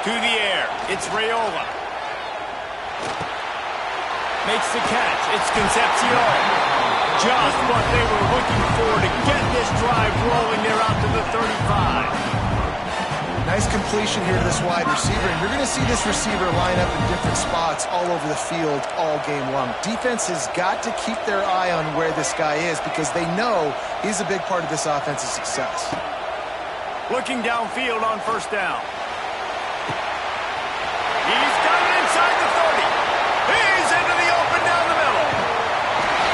To the air. It's Raiola. Makes the catch. It's Concepcion. Just what they were looking for to get this drive rolling. They're out to the 35. Nice completion here to this wide receiver, and you're going to see this receiver line up in different spots all over the field all game long. Defense has got to keep their eye on where this guy is because they know he's a big part of this offense's success. Looking downfield on first down. He's got it inside the 30. He's into the open down the middle.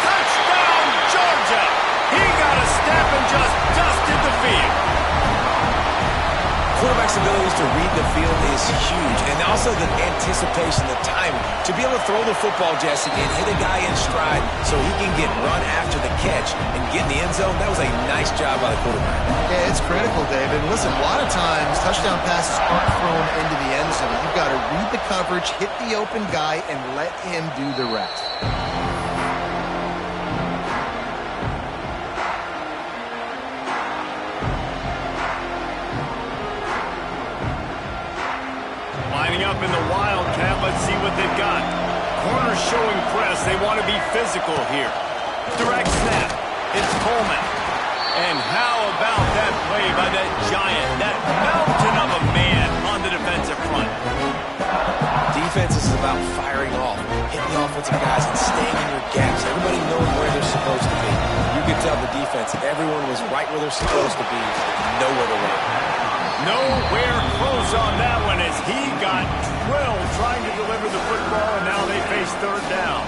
Touchdown, Georgia. He got a step and just dusted the field. Quarterback's abilities to read the field is huge, and also the anticipation, the time to be able to throw the football, Jesse, and hit a guy in stride so he can get run after the catch and get in the end zone. That was a nice job by the quarterback. Yeah, it's critical, David. Listen, a lot of times touchdown passes aren't thrown into the end zone. You've got to read the coverage, hit the open guy, and let him do the rest. Lining up in the Wildcat, let's see what they've got. Corners showing press. They want to be physical here. Direct snap. It's Coleman. And how about that play by that giant, that mountain of a man on the defensive front? Defense is about firing off, hitting the offensive guys, and staying in your gaps. Everybody knowing where they're supposed to be. You could tell the defense, everyone was right where they're supposed to be, nowhere to run. Nowhere close on that one as he got drilled trying to deliver the football, and now they face third down.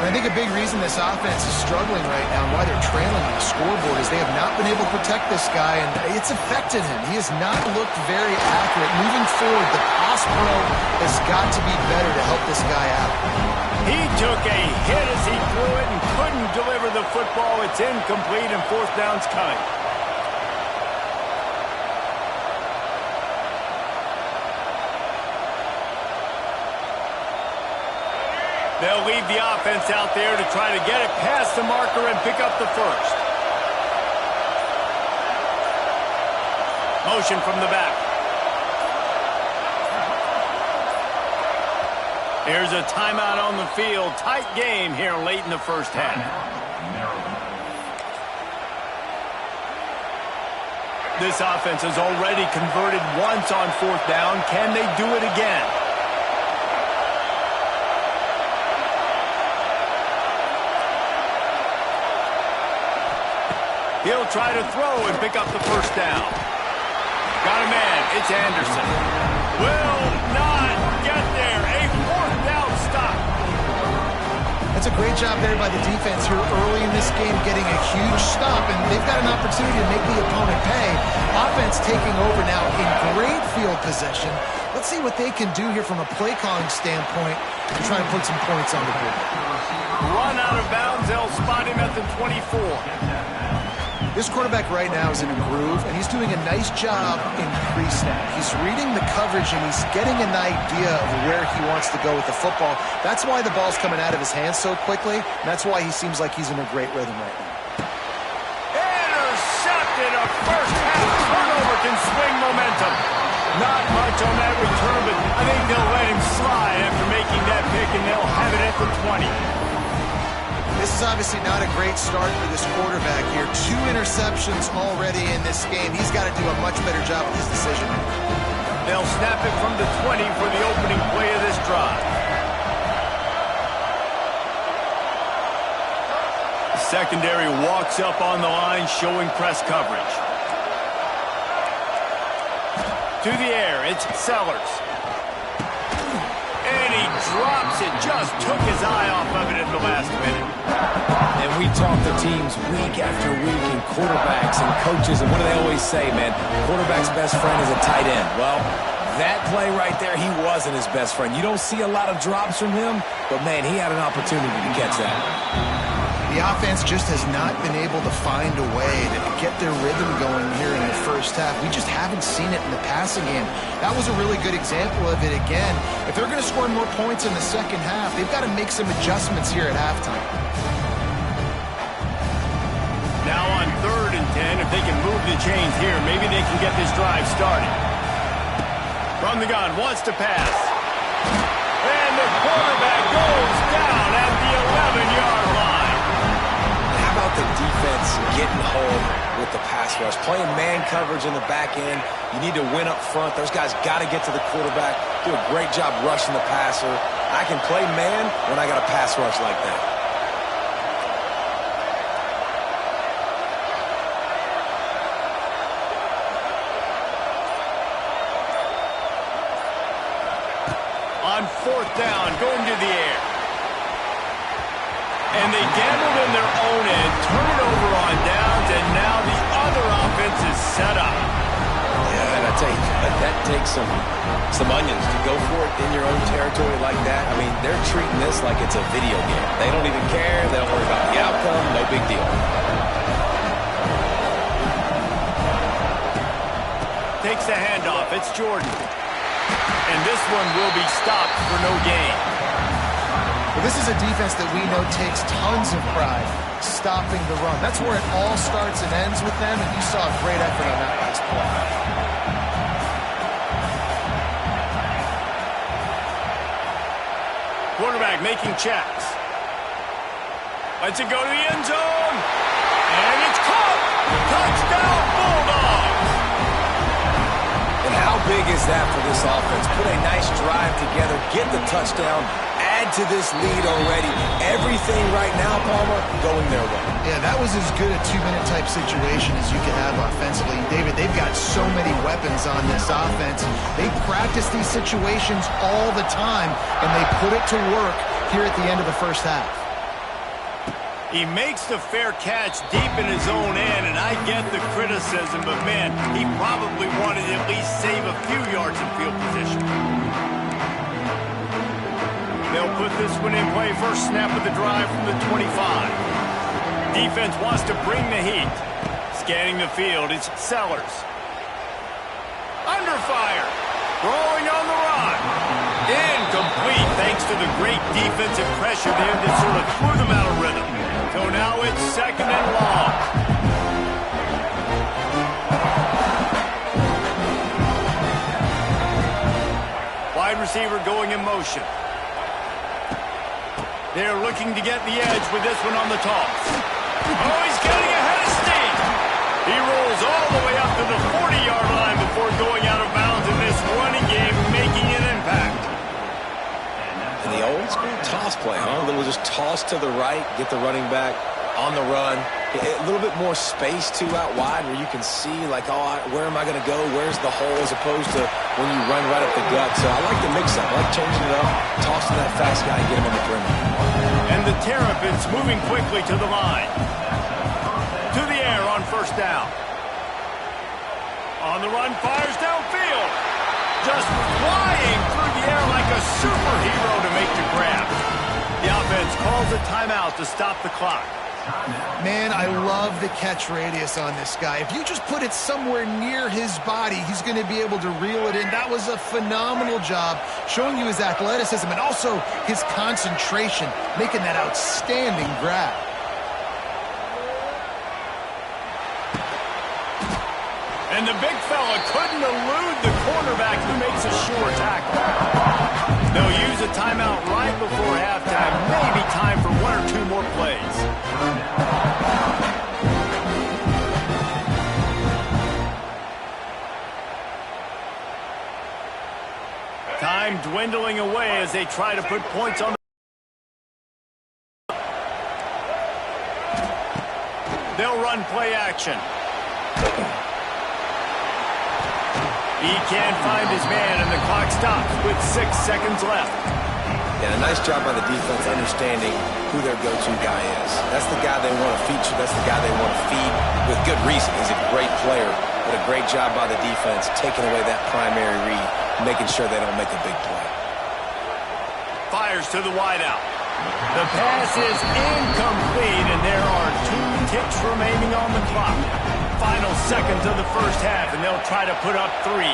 And I think a big reason this offense is struggling right now and why they're trailing on the scoreboard is they have not been able to protect this guy, and it's affected him. He has not looked very accurate. Moving forward, the pass pro has got to be better to help this guy out. He took a hit as he threw it and couldn't deliver the football. It's incomplete, and fourth down's coming. They'll leave the offense out there to try to get it past the marker and pick up the first. Motion from the back. Here's a timeout on the field. Tight game here late in the first half. This offense has already converted once on fourth down. Can they do it again? He'll try to throw and pick up the first down. Got a man. It's Anderson. Will not get there. A fourth down stop. That's a great job there by the defense here early in this game, getting a huge stop, and they've got an opportunity to make the opponent pay. Offense taking over now in great field possession. Let's see what they can do here from a play calling standpoint to try and put some points on the board. Run out of bounds. They'll spot him at the 24. This quarterback right now is in a groove, and he's doing a nice job in pre-snap. He's reading the coverage, and he's getting an idea of where he wants to go with the football. That's why the ball's coming out of his hands so quickly, and that's why he seems like he's in a great rhythm right now. Intercepted. A first half turnover can swing momentum. Not much on that return, but I think they'll let him slide after making that pick, and they'll have it at the 20. This is obviously not a great start for this quarterback here. 2 interceptions already in this game. He's got to do a much better job with his decision. They'll snap it from the 20 for the opening play of this drive. The secondary walks up on the line, showing press coverage. To the air, it's Sellers. And he drops it, just took his eye off of it at the last minute. And we talk to teams week after week and quarterbacks and coaches, and what do they always say, man? Quarterback's best friend is a tight end. Well, that play right there, he wasn't his best friend. You don't see a lot of drops from him, but, man, he had an opportunity to catch that. The offense just has not been able to find a way to get their rhythm going here in the first half. We just haven't seen it in the passing game. That was a really good example of it again. If they're going to score more points in the second half, they've got to make some adjustments here at halftime. Now on 3rd and 10, if they can move the chains here, maybe they can get this drive started. From From the gun, wants to pass. And the quarterback goes down at the 11-yard line. How about the defense getting home with the pass rush? Playing man coverage in the back end. You need to win up front. Those guys got to get to the quarterback. Do a great job rushing the passer. I can play man when I got a pass rush like that. On fourth down, going to the air. And they gambled in their own end, turn it over on downs, and now the other offense is set up. Yeah, and I tell you, that takes some onions to go for it in your own territory like that. I mean, they're treating this like it's a video game. They don't even care. They don't worry about the outcome. No big deal. Takes the handoff. It's Jordan. And this one will be stopped for no gain. Well, this is a defense that we know takes tons of pride stopping the run. That's where it all starts and ends with them, and you saw a great effort on that last play. Quarterback making checks. Lets it go to the end zone. And it's caught. Touchdown, Bulldogs. And how big is that for this offense? Put a nice drive together, get the touchdown, add to this lead already. Everything right now, Palmer, going their way. Yeah, that was as good a two-minute type situation as you could have offensively. David, they've got so many weapons on this offense. They practice these situations all the time, and they put it to work here at the end of the first half. He makes the fair catch deep in his own end, and I get the criticism, but man, he probably wanted to at least save a few yards in field position. They'll put this one in play. First snap of the drive from the 25. Defense wants to bring the heat. Scanning the field, it's Sellers. Under fire. Throwing on the run. Incomplete thanks to the great defensive pressure there that sort of threw them out of rhythm. So now it's second and long. Wide receiver going in motion. They're looking to get the edge with this one on the toss. Oh, he's getting ahead of steam. He rolls all the way up to the 40-yard line before going out of bounds in this running game, making an impact. And the old school toss play, huh? A little just toss to the right, get the running back on the run. A little bit more space, too, out wide where you can see, like, oh, where am I going to go? Where's the hole? As opposed to when you run right up the gut. So I like the mix-up. I like changing it up, tossing that fast guy and get him on the perimeter. And the Terrapins moving quickly to the line. To the air on first down. On the run, fires downfield. Just flying through the air like a superhero to make the grab. The offense calls a timeout to stop the clock. Man, I love the catch radius on this guy. If you just put it somewhere near his body, he's going to be able to reel it in. That was a phenomenal job, showing you his athleticism and also his concentration, making that outstanding grab. And the big fella couldn't elude the cornerback who makes a sure tackle. They'll use a timeout right before halftime. Maybe time for one or two more plays. Time dwindling away as they try to put points on the... They'll run play action. He can't find his man, and the clock stops with 6 seconds left. Yeah, a nice job by the defense understanding who their go-to guy is. That's the guy they want to feature. That's the guy they want to feed with good reason. He's a great player, but a great job by the defense taking away that primary read, making sure they don't make a big play. Fires to the wideout. The pass is incomplete, and there are 2 ticks remaining on the clock. Final seconds of the first half, and they'll try to put up 3.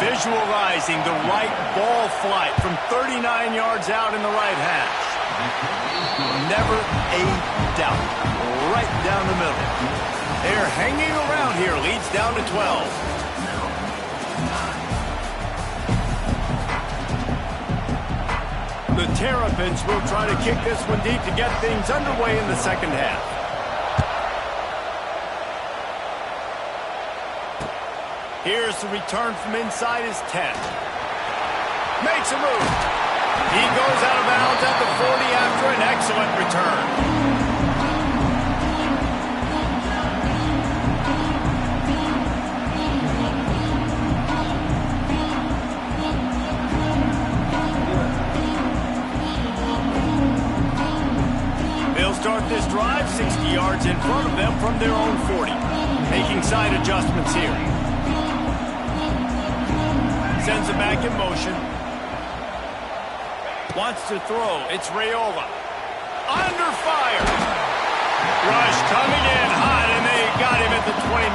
Visualizing the right ball flight from 39 yards out in the right hash. Never a doubt. Right down the middle. They're hanging around here. Leads down to 12. The Terrapins will try to kick this one deep to get things underway in the second half. Here's the return from inside his 10. Makes a move. He goes out of bounds at the 40 after an excellent return. They'll start this drive 60 yards in front of them from their own 40. Making side adjustments here. Sends it back in motion. Wants to throw. It's Raiola. Under fire. Rush coming in hot, and they got him at the 29.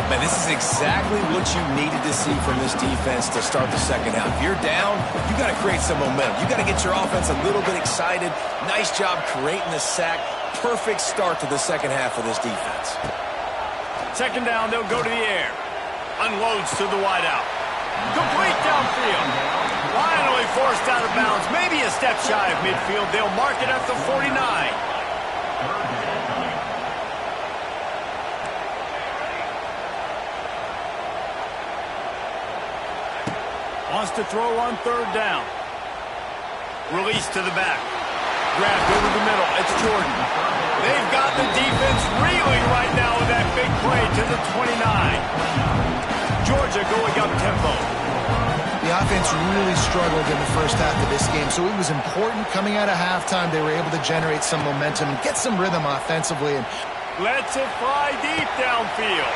Man, this is exactly what you needed to see from this defense to start the second half. If you're down, you got to create some momentum. You got to get your offense a little bit excited. Nice job creating the sack. Perfect start to the second half of this defense. Second down, they'll go to the air. Unloads to the wideout. Complete downfield. Finally forced out of bounds. Maybe a step shy of midfield. They'll mark it at the 49. Wants to throw on third down. Release to the back. Grabbed over the middle. It's Jordan. They've got the defense reeling right now with that big play to the 29. Georgia going up tempo. The offense really struggled in the first half of this game, so it was important coming out of halftime. They were able to generate some momentum and get some rhythm offensively. And lets it fly deep downfield.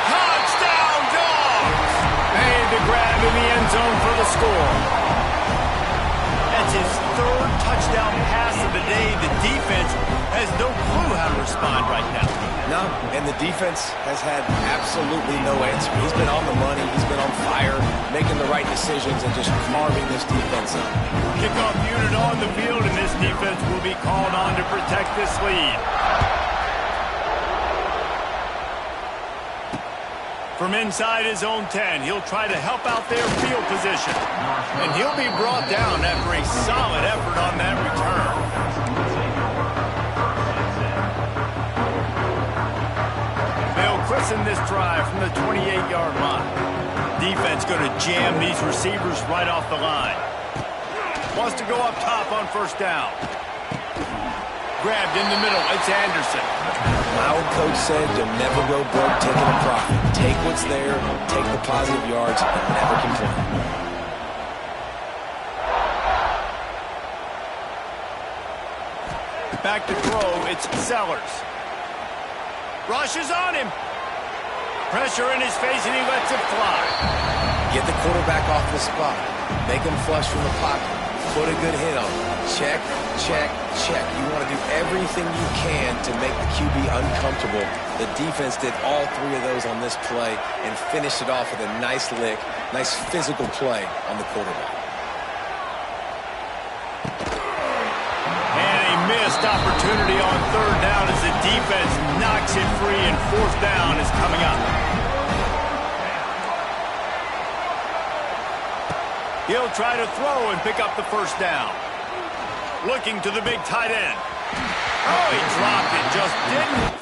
Touchdown, Dogs! Made the grab in the end zone for the score. That's his third touchdown pass of the day. The defense has no clue how to respond right now. No, and the defense has had absolutely no answer. He's been on the money. He's been on fire, making the right decisions and just carving this defense up. Kickoff unit on the field, and this defense will be called on to protect this lead. From inside his own 10, he'll try to help out their field position. And he'll be brought down after a solid effort on that return. They'll christen this drive from the 28-yard line. Defense going to jam these receivers right off the line. Wants to go up top on first down. Grabbed in the middle. It's Anderson. My old coach said you'll never go broke taking a profit. Take what's there, take the positive yards, and never complain. Back to throw. It's Sellers. Rushes on him. Pressure in his face, and he lets it fly. Get the quarterback off the spot. Make him flush from the pocket. Put a good hit on him. Check, check, check. You want to do everything you can to make the QB uncomfortable. The defense did all three of those on this play and finished it off with a nice lick, nice physical play on the quarterback. And a missed opportunity on third down as the defense knocks it free, and fourth down is coming up. He'll try to throw and pick up the first down. Looking to the big tight end. Oh, he dropped it, just didn't.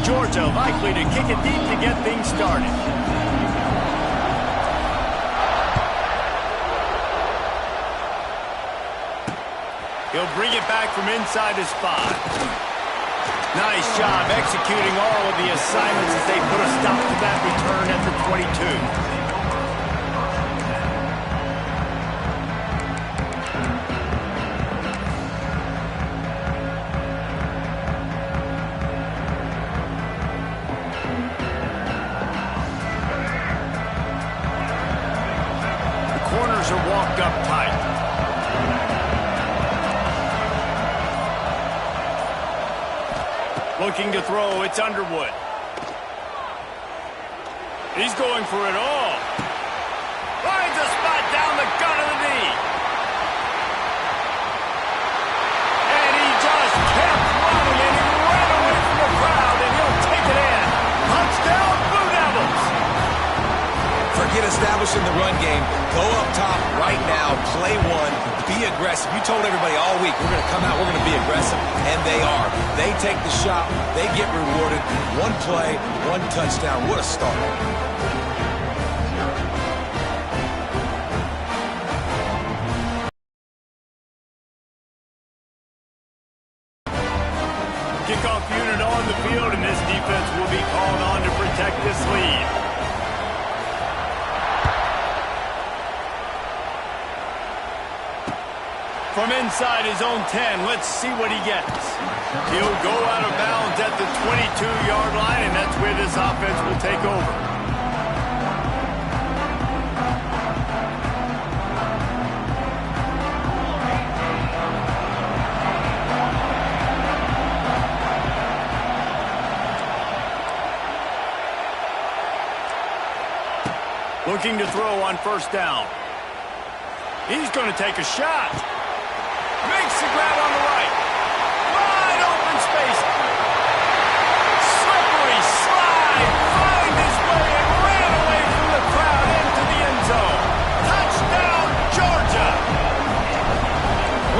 Georgia likely to kick it deep to get things started. He'll bring it back from inside his 5. Nice job executing all of the assignments as they put a stop to that return at the 22. Corners are walked up tight. Looking to throw, it's Underwood. He's going for it all. Finds a spot down the gut of the knee. And he just kept running, and he ran away from the crowd, and he'll take it in. Touchdown, Blue Devils! Forget establishing the run game. Go up top right now, play one, be aggressive. You told everybody all week, we're going to come out, we're going to be aggressive, and they are. They take the shot, they get rewarded. One play, one touchdown. What a start. Kickoff unit on the field, and this defense will be called on to protect this lead. From inside his own 10, let's see what he gets. He'll go out of bounds at the 22-yard line, and that's where this offense will take over. Looking to throw on first down. He's going to take a shot. Makes the grab on the right. Wide open space. Slippery slide. Find his way and ran away from the crowd into the end zone. Touchdown, Georgia.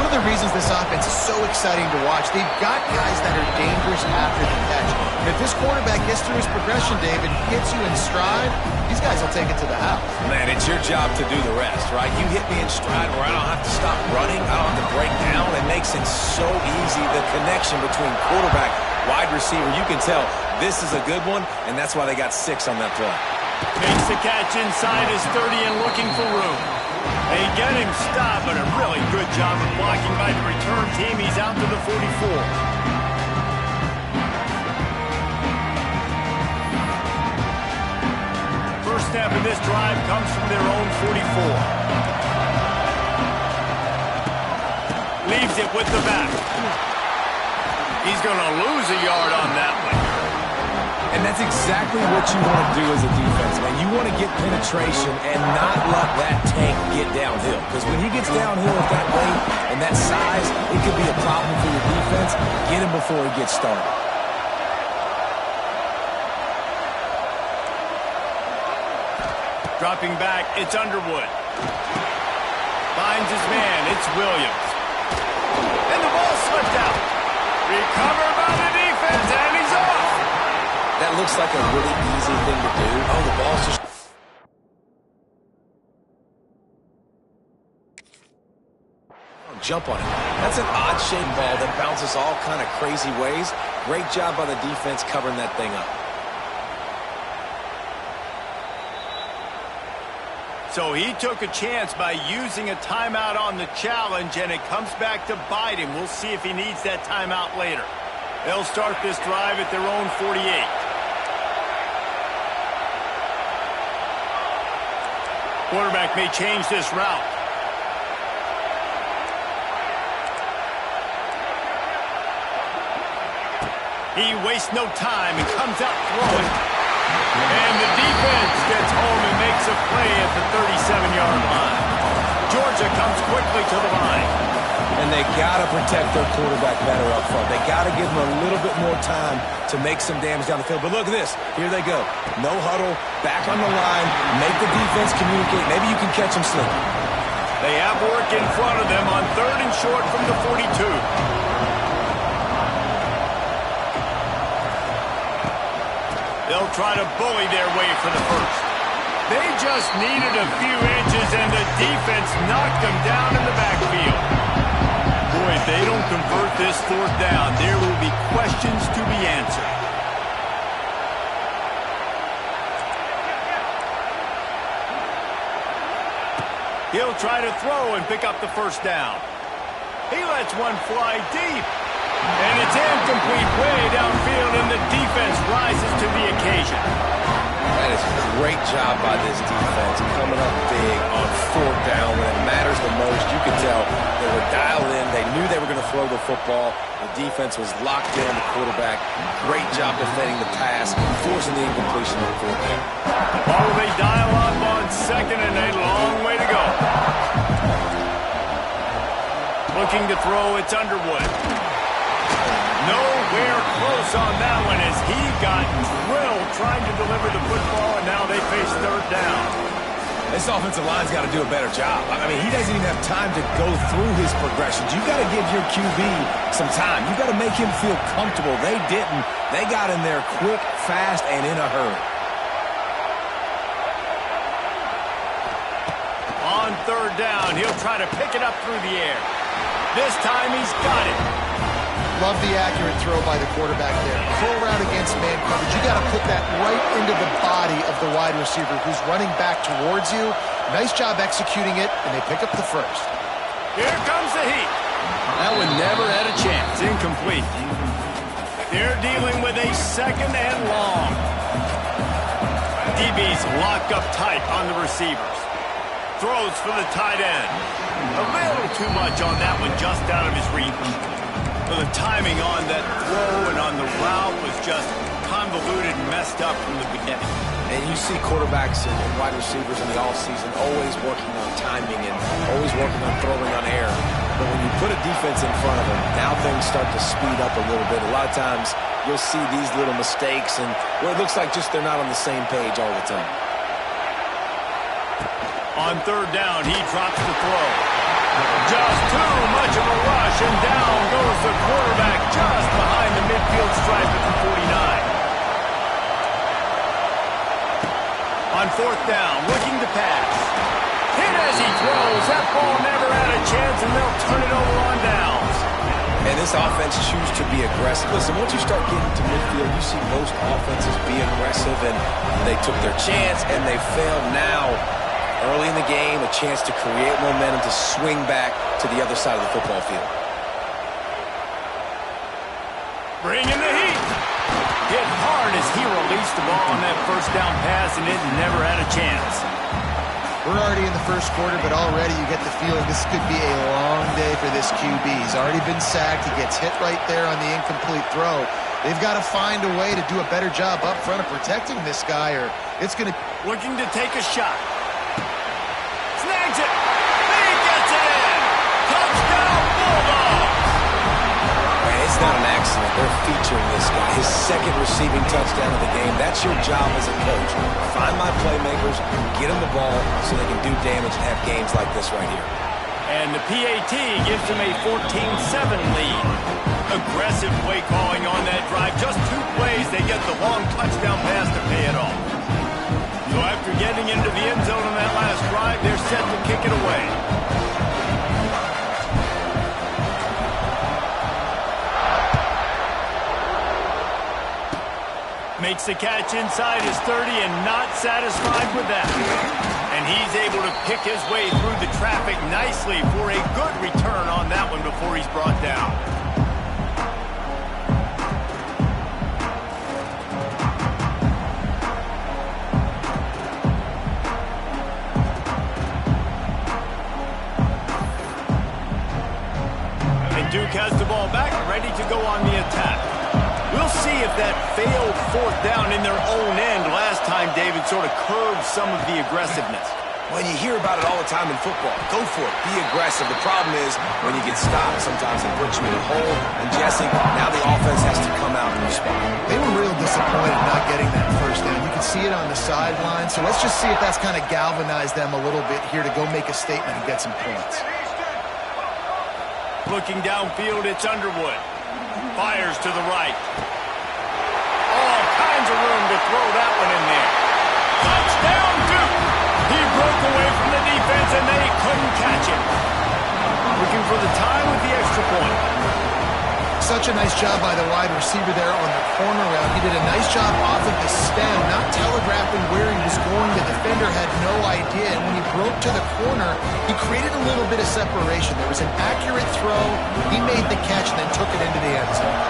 One of the reasons this offense is so exciting to watch, they've got guys that are dangerous after the catch. And if this quarterback gets through his progression, David, hits you in stride, these guys will take it to the house. Man, it's your job to do the rest, right? You hit me in stride where I don't have to stop running. I don't have to break down. It makes it so easy, the connection between quarterback, wide receiver. You can tell this is a good one, and that's why they got 6 on that play. Makes the catch inside his 30 and looking for room. They get him stopped, but a really good job of blocking by the return team. He's out to the 44. First snap of this drive comes from their own 44. Leaves it with the back. He's going to lose a yard on that one. And that's exactly what you want to do as a defense, man. You want to get penetration and not let that tank get downhill. Because when he gets downhill at that weight and that size, it could be a problem for your defense. Get him before he gets started. Dropping back, it's Underwood. Finds his man, it's Williams. And the ball slipped out. Recovered by the defense, and he's off. That looks like a really easy thing to do. Oh, the ball's just... Jump on it. That's an odd-shaped ball that bounces all kind of crazy ways. Great job by the defense covering that thing up. So he took a chance by using a timeout on the challenge, and it comes back to bite him. We'll see if he needs that timeout later. They'll start this drive at their own 48. Quarterback may change this route. He wastes no time and comes out throwing. And the defense gets home and makes a play at the 37-yard line. Georgia comes quickly to the line. And they got to protect their quarterback better up front. They got to give him a little bit more time to make some damage down the field. But look at this. Here they go. No huddle, back on the line, make the defense communicate. Maybe you can catch them slipping. They have work in front of them on 3rd and short from the 42. They'll try to bully their way for the first. They just needed a few inches, and the defense knocked them down in the backfield. Boy, if they don't convert this fourth down, there will be questions to be answered. He'll try to throw and pick up the first down. He lets one fly deep. And it's incomplete way downfield, and the defense rises to the occasion. That is a great job by this defense, coming up big on fourth down when it matters the most. You could tell they were dialed in. They knew they were going to throw the football. The defense was locked in on the quarterback. Great job defending the pass, forcing the incompletion on fourth down. Oh, they dial up on second and a long way to go. Looking to throw, it's Underwood. Nowhere close on that one as he got drilled trying to deliver the football, and now they face third down. This offensive line's got to do a better job. I mean, he doesn't even have time to go through his progressions. You've got to give your QB some time. You've got to make him feel comfortable. They didn't. They got in there quick, fast, and in a hurry. On third down, he'll try to pick it up through the air. This time he's got it. Love the accurate throw by the quarterback there. Full route against man coverage. You got to put that right into the body of the wide receiver who's running back towards you. Nice job executing it, and they pick up the first. Here comes the heat. That one never had a chance. Incomplete. They're dealing with a second and long. DB's locked up tight on the receivers. Throws for the tight end. A little too much on that one, just out of his reach. The timing on that throw and on the route was just convoluted and messed up from the beginning. And you see quarterbacks and wide receivers in the offseason always working on timing and always working on throwing on air. But when you put a defense in front of them, now things start to speed up a little bit. A lot of times you'll see these little mistakes and where it looks like just they're not on the same page all the time. On third down, he drops the throw. Just too much of a rush, and down goes the quarterback just behind the midfield stripe at the 49. On fourth down, looking to pass. Hit as he throws. That ball never had a chance, and they'll turn it over on downs. And this offense chooses to be aggressive. Listen, once you start getting to midfield, you see most offenses be aggressive, and they took their chance, and they failed now. Early in the game, a chance to create momentum to swing back to the other side of the football field. Bringing the heat. Hit hard as he released the ball on that first down pass, and it never had a chance. We're already in the first quarter, but already you get the feeling this could be a long day for this QB. He's already been sacked. He gets hit right there on the incomplete throw. They've got to find a way to do a better job up front of protecting this guy, or it's going to... Looking to take a shot. Snags it. He gets it in. Touchdown, Bulldogs. Man, it's not an accident. They're featuring this guy. His second receiving touchdown of the game. That's your job as a coach. Find my playmakers, get them the ball so they can do damage and have games like this right here. And the PAT gives them a 14-7 lead. Aggressive play calling on that drive. Just 2 plays, they get the long touchdown pass to pay it off. So after getting into the end zone on that last drive, they're set to kick it away. Makes the catch inside his 30 and not satisfied with that. And he's able to pick his way through the traffic nicely for a good return on that one before he's brought down. Duke has the ball back, ready to go on the attack. We'll see if that failed fourth down in their own end last time, David, sort of curbed some of the aggressiveness. Well, you hear about it all the time in football. Go for it. Be aggressive. The problem is when you get stopped, sometimes it puts you in a hole. And, Jesse, now the offense has to come out and respond. They were real disappointed not getting that first down. You can see it on the sideline. So let's just see if that's kind of galvanized them a little bit here to go make a statement and get some points. Looking downfield, it's Underwood. Fires to the right. All kinds of room to throw Such a nice job by the wide receiver there on the corner route. He did a nice job off of the stem, not telegraphing where he was going. The defender had no idea, and when he broke to the corner, he created a little bit of separation. There was an accurate throw. He made the catch and then took it into the end zone.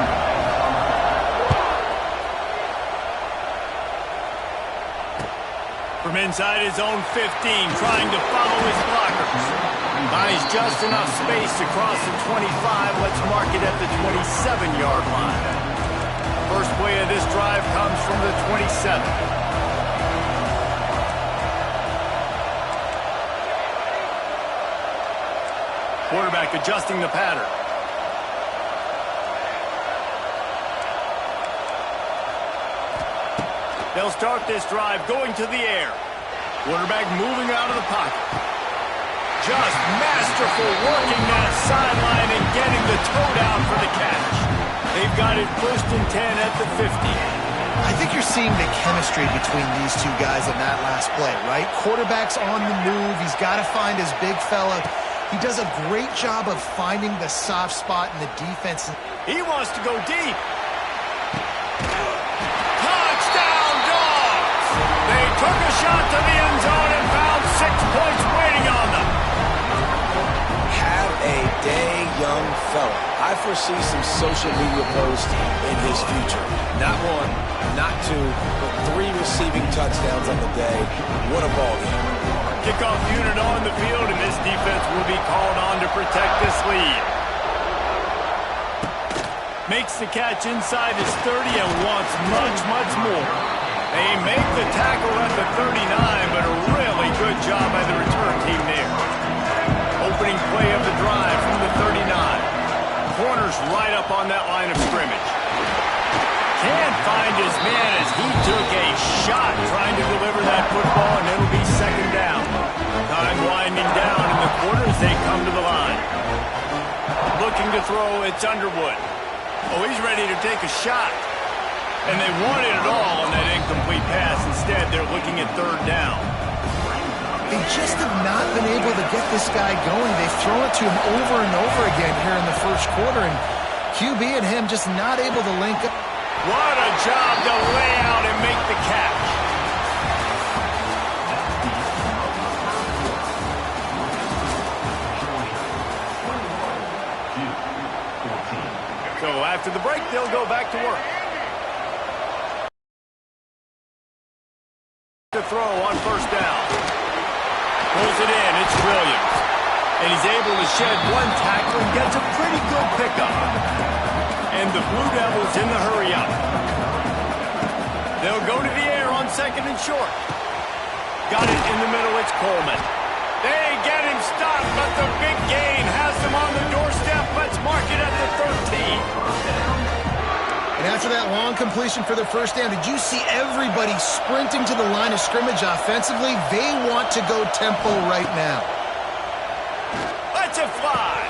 From inside his own 15, trying to follow his blockers. Finds just enough space to cross the 25. Let's mark it at the 27-yard line. First play of this drive comes from the 27. Quarterback adjusting the pattern. They'll start this drive going to the air. Quarterback moving out of the pocket. Just masterful working that sideline and getting the toe down for the catch. They've got it 1st and 10 at the 50. I think you're seeing the chemistry between these two guys in that last play, right? Quarterback's on the move. He's got to find his big fella. He does a great job of finding the soft spot in the defense. He wants to go deep. Touchdown, Dogs! They took a shot to the end zone and found 6 points waiting on them. Have a day, young fella. I foresee some social media posts in his future. Not 1, not 2, but 3 receiving touchdowns on the day. What a ball game. Kickoff unit on the field, and this defense will be called on to protect this lead. Makes the catch inside his 30 and wants much, much more. They make the tackle at the 39, but a really good job by the return team there. Opening play of the drive from the 39. Corner's right up on that line of scrimmage. Can't find his man as he took a shot trying to deliver that football, and it'll be 2nd down. Time winding down in the quarter as they come to the line. Looking to throw, it's Underwood. Oh, he's ready to take a shot. And they wanted it all on that incomplete pass. Instead, they're looking at 3rd down. They just have not been able to get this guy going. They've thrown it to him over and over again here in the 1st quarter, and QB and him just not able to link up. What a job to lay out and make the catch. So after the break, they'll go back to work. To throw on 1st down. Pulls it in, it's Williams. And he's able to shed 1 tackle and gets a pretty good pickup. And the Blue Devils in the hurry up. They'll go to the air on 2nd and short. Got it in the middle, it's Coleman. They get him stopped, but the big gain has them on the doorstep. Let's mark it at the 13. And after that long completion for their 1st down, did you see everybody sprinting to the line of scrimmage offensively? They want to go tempo right now. Let's it fly.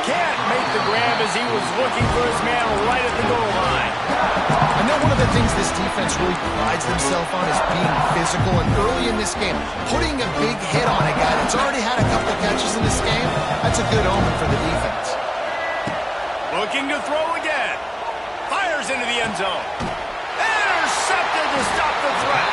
Can't make the grab as he was looking for his man right at the goal line. I know one of the things this defense really prides themselves on is being physical, and early in this game, putting a big hit on a guy that's already had a couple of catches in this game, that's a good omen for the defense. Looking to throw again. Fires into the end zone. Intercepted to stop the threat.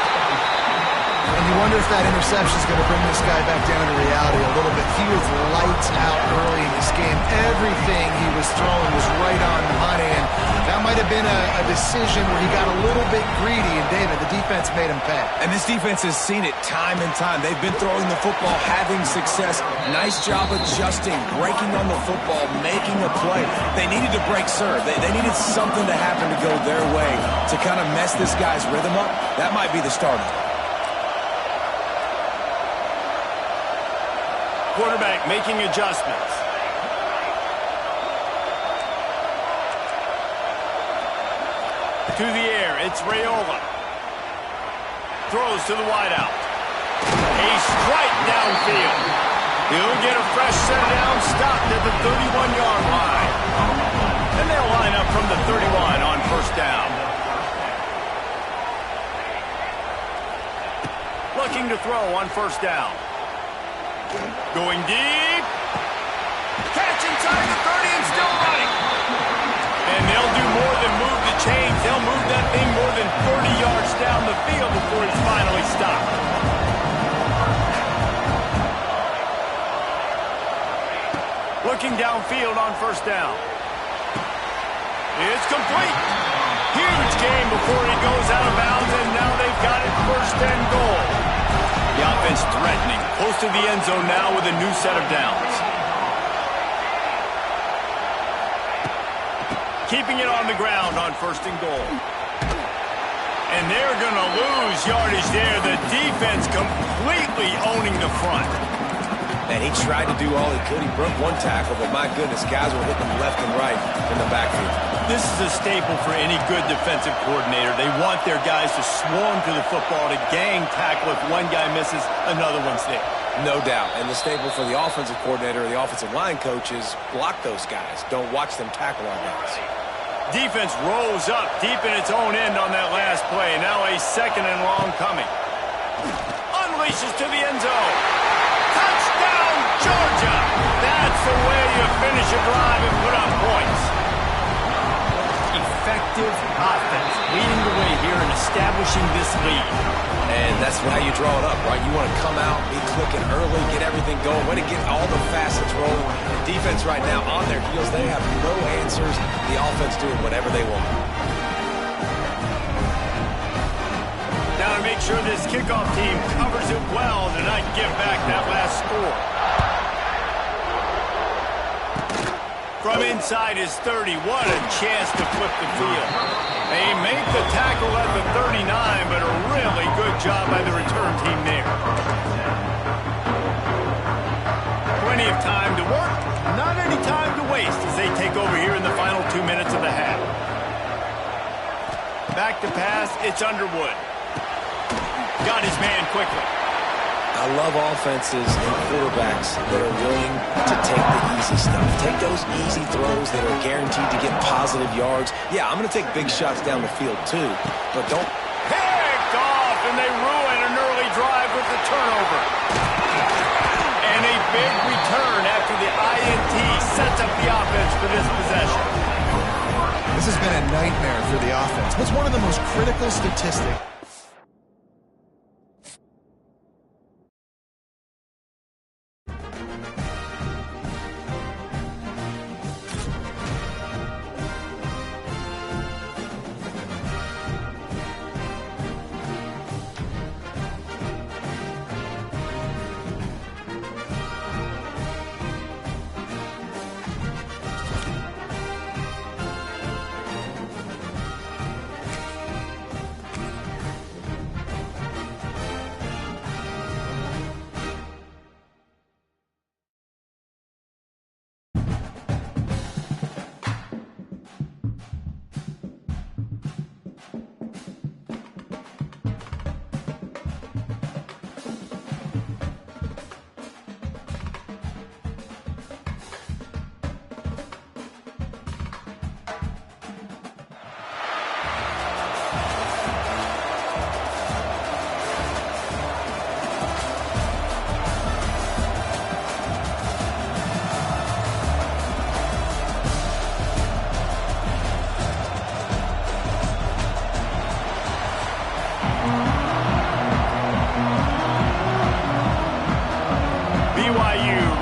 And you wonder if that interception is going to bring this guy back down to reality a little bit. He was lights out early in this game. Everything he was throwing was right on the money, and that might have been a decision where he got a little bit greedy, and David, the defense made him pay. And this defense has seen it time and time. They've been throwing the football, having success. Nice job adjusting, breaking on the football, making a play. They needed to break serve. They needed something to happen to go their way to kind of mess this guy's rhythm up. That might be the start of it. Quarterback making adjustments. To the air, it's Raiola. Throws to the wideout. A strike downfield. He'll get a fresh set down, stopped at the 31-yard line. And they'll line up from the 31 on 1st down. Looking to throw on 1st down. Going deep. Catch inside the 30 and still running. And they'll do more than move the chains. They'll move that thing more than 30 yards down the field before he's finally stopped. Looking downfield on first down. It's complete. Huge game before he goes out of bounds, and now they've got it first and goal. The offense threatening, close to the end zone now with a new set of downs. Keeping it on the ground on first and goal. And they're going to lose yardage there. The defense completely owning the front. And he tried to do all he could. He broke one tackle, but my goodness, guys were hitting him left and right in the backfield. This is a staple for any good defensive coordinator. They want their guys to swarm to the football, to gang tackle. If one guy misses, another one's there. No doubt. And the staple for the offensive coordinator or the offensive line coach is block those guys. Don't watch them tackle our guys. Defense rose up deep in its own end on that last play. Now a second and long coming. Unleashes to the end zone. Touchdown, Georgia! That's the way you finish a drive and put up points. Effective offense leading the way here in establishing this lead. And that's how you draw it up, right? You want to come out, be clicking early, get everything going, want to get all the facets rolling. The defense right now on their heels, they have no answers. The offense doing whatever they want. Now to make sure this kickoff team covers it well to not give back that last score. From inside his 30, what a chance to flip the field. They make the tackle at the 39, but a really good job by the return team there. Plenty of time to work, not any time to waste as they take over here in the final 2 minutes of the half. Back to pass, it's Underwood. Got his man quickly. I love offenses and quarterbacks that are willing to take the easy stuff. Take those easy throws that are guaranteed to get positive yards. Yeah, I'm going to take big shots down the field too, but don't... Picked off, and they ruin an early drive with the turnover. And a big return after the INT sets up the offense for this possession. This has been a nightmare for the offense. What's one of the most critical statistics?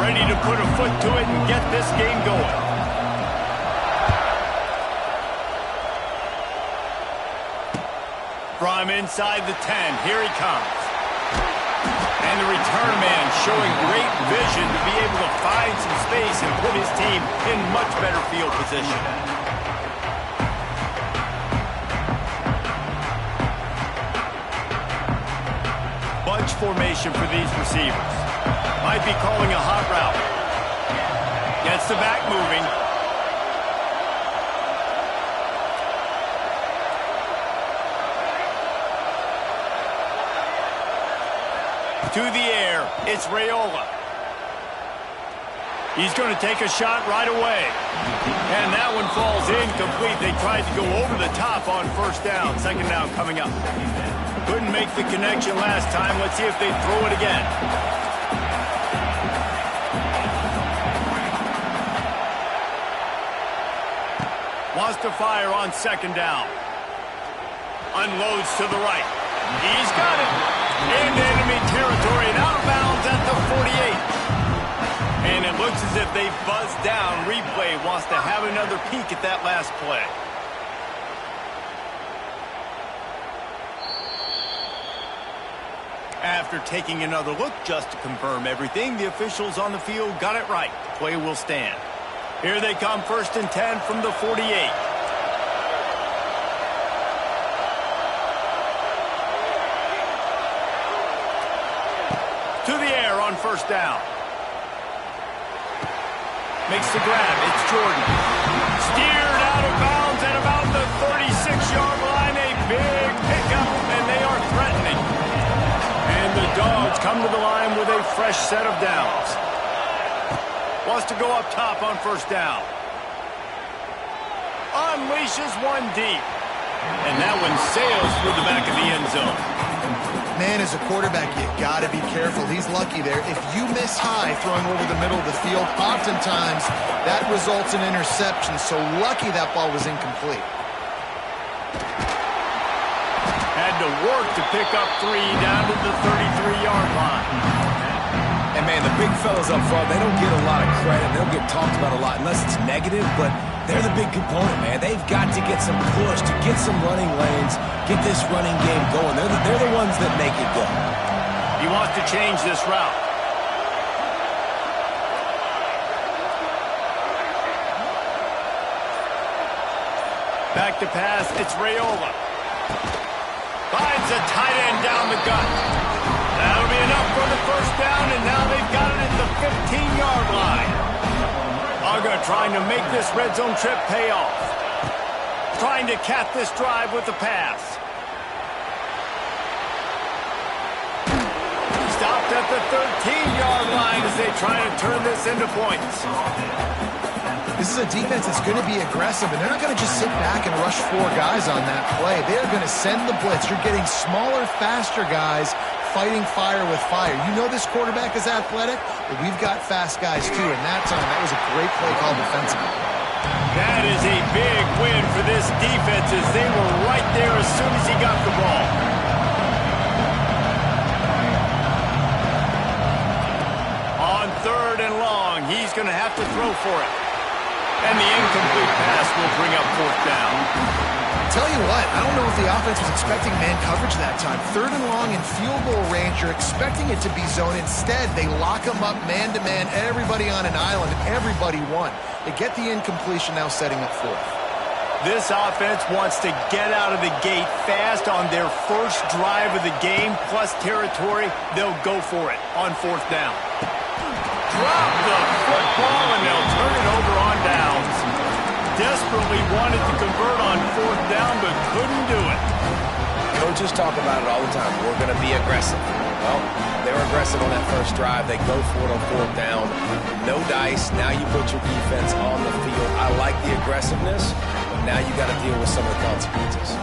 Ready to put a foot to it and get this game going. From inside the 10, here he comes. And the return man showing great vision to be able to find some space and put his team in much better field position. Bunch formation for these receivers. Might be calling a hot route. Gets the back moving. To the air, it's Raiola. He's going to take a shot right away. And that one falls incomplete. They tried to go over the top on first down. Second down coming up. Couldn't make the connection last time. Let's see if they throw it again. Wants to fire on second down. Unloads to the right. He's got it. Into enemy territory and out of bounds at the 48. And it looks as if they buzzed down. Replay wants to have another peek at that last play. After taking another look just to confirm everything, the officials on the field got it right. The play will stand. Here they come, 1st and 10 from the 48. To the air on 1st down. Makes the grab. It's Jordan. Steered out of bounds at about the 36-yard line. A big pickup, and they are threatening. And the Dogs come to the line with a fresh set of downs. Wants to go up top on 1st down. Unleashes one deep. And that one sails through the back of the end zone. Man, as a quarterback, you got to be careful. He's lucky there. If you miss high throwing over the middle of the field, oftentimes that results in interception. So lucky that ball was incomplete. Had to work to pick up 3 down to the 33-yard line. And, man, the big fellas up front, they don't get a lot of credit. They don't get talked about a lot unless it's negative, but they're the big component, man. They've got to get some push, to get some running lanes, get this running game going. They're the ones that make it go. He wants to change this route. Back to pass, it's Raiola. Finds a tight end down the gut. That'll be enough for the 1st down, and now they've got it at the 15-yard line. Gggggg trying to make this red zone trip pay off. Trying to cap this drive with the pass. Stopped at the 13-yard line as they try to turn this into points. This is a defense that's going to be aggressive, and they're not going to just sit back and rush 4 guys on that play. They're going to send the blitz. You're getting smaller, faster guys fighting fire with fire. You know this quarterback is athletic, but we've got fast guys too, and that time, that was a great play call defensively. That is a big win for this defense as they were right there as soon as he got the ball. On 3rd and long, he's going to have to throw for it. And the incomplete pass will bring up 4th down. Tell you what, I don't know if the offense was expecting man coverage that time. 3rd and long in field goal range, you're expecting it to be zone. Instead, they lock them up man-to-man, everybody on an island, and everybody won. They get the incompletion, now setting up 4th. This offense wants to get out of the gate fast on their first drive of the game, plus territory. They'll go for it on 4th down. Drop the football, and they'll turn it over on downs. Desperately wanted to convert on 4th down, but couldn't do it. Coaches talk about it all the time. We're going to be aggressive. Well, they were aggressive on that first drive. They go for it on 4th down. No dice. Now you put your defense on the field. I like the aggressiveness, but now you got to deal with some of the consequences.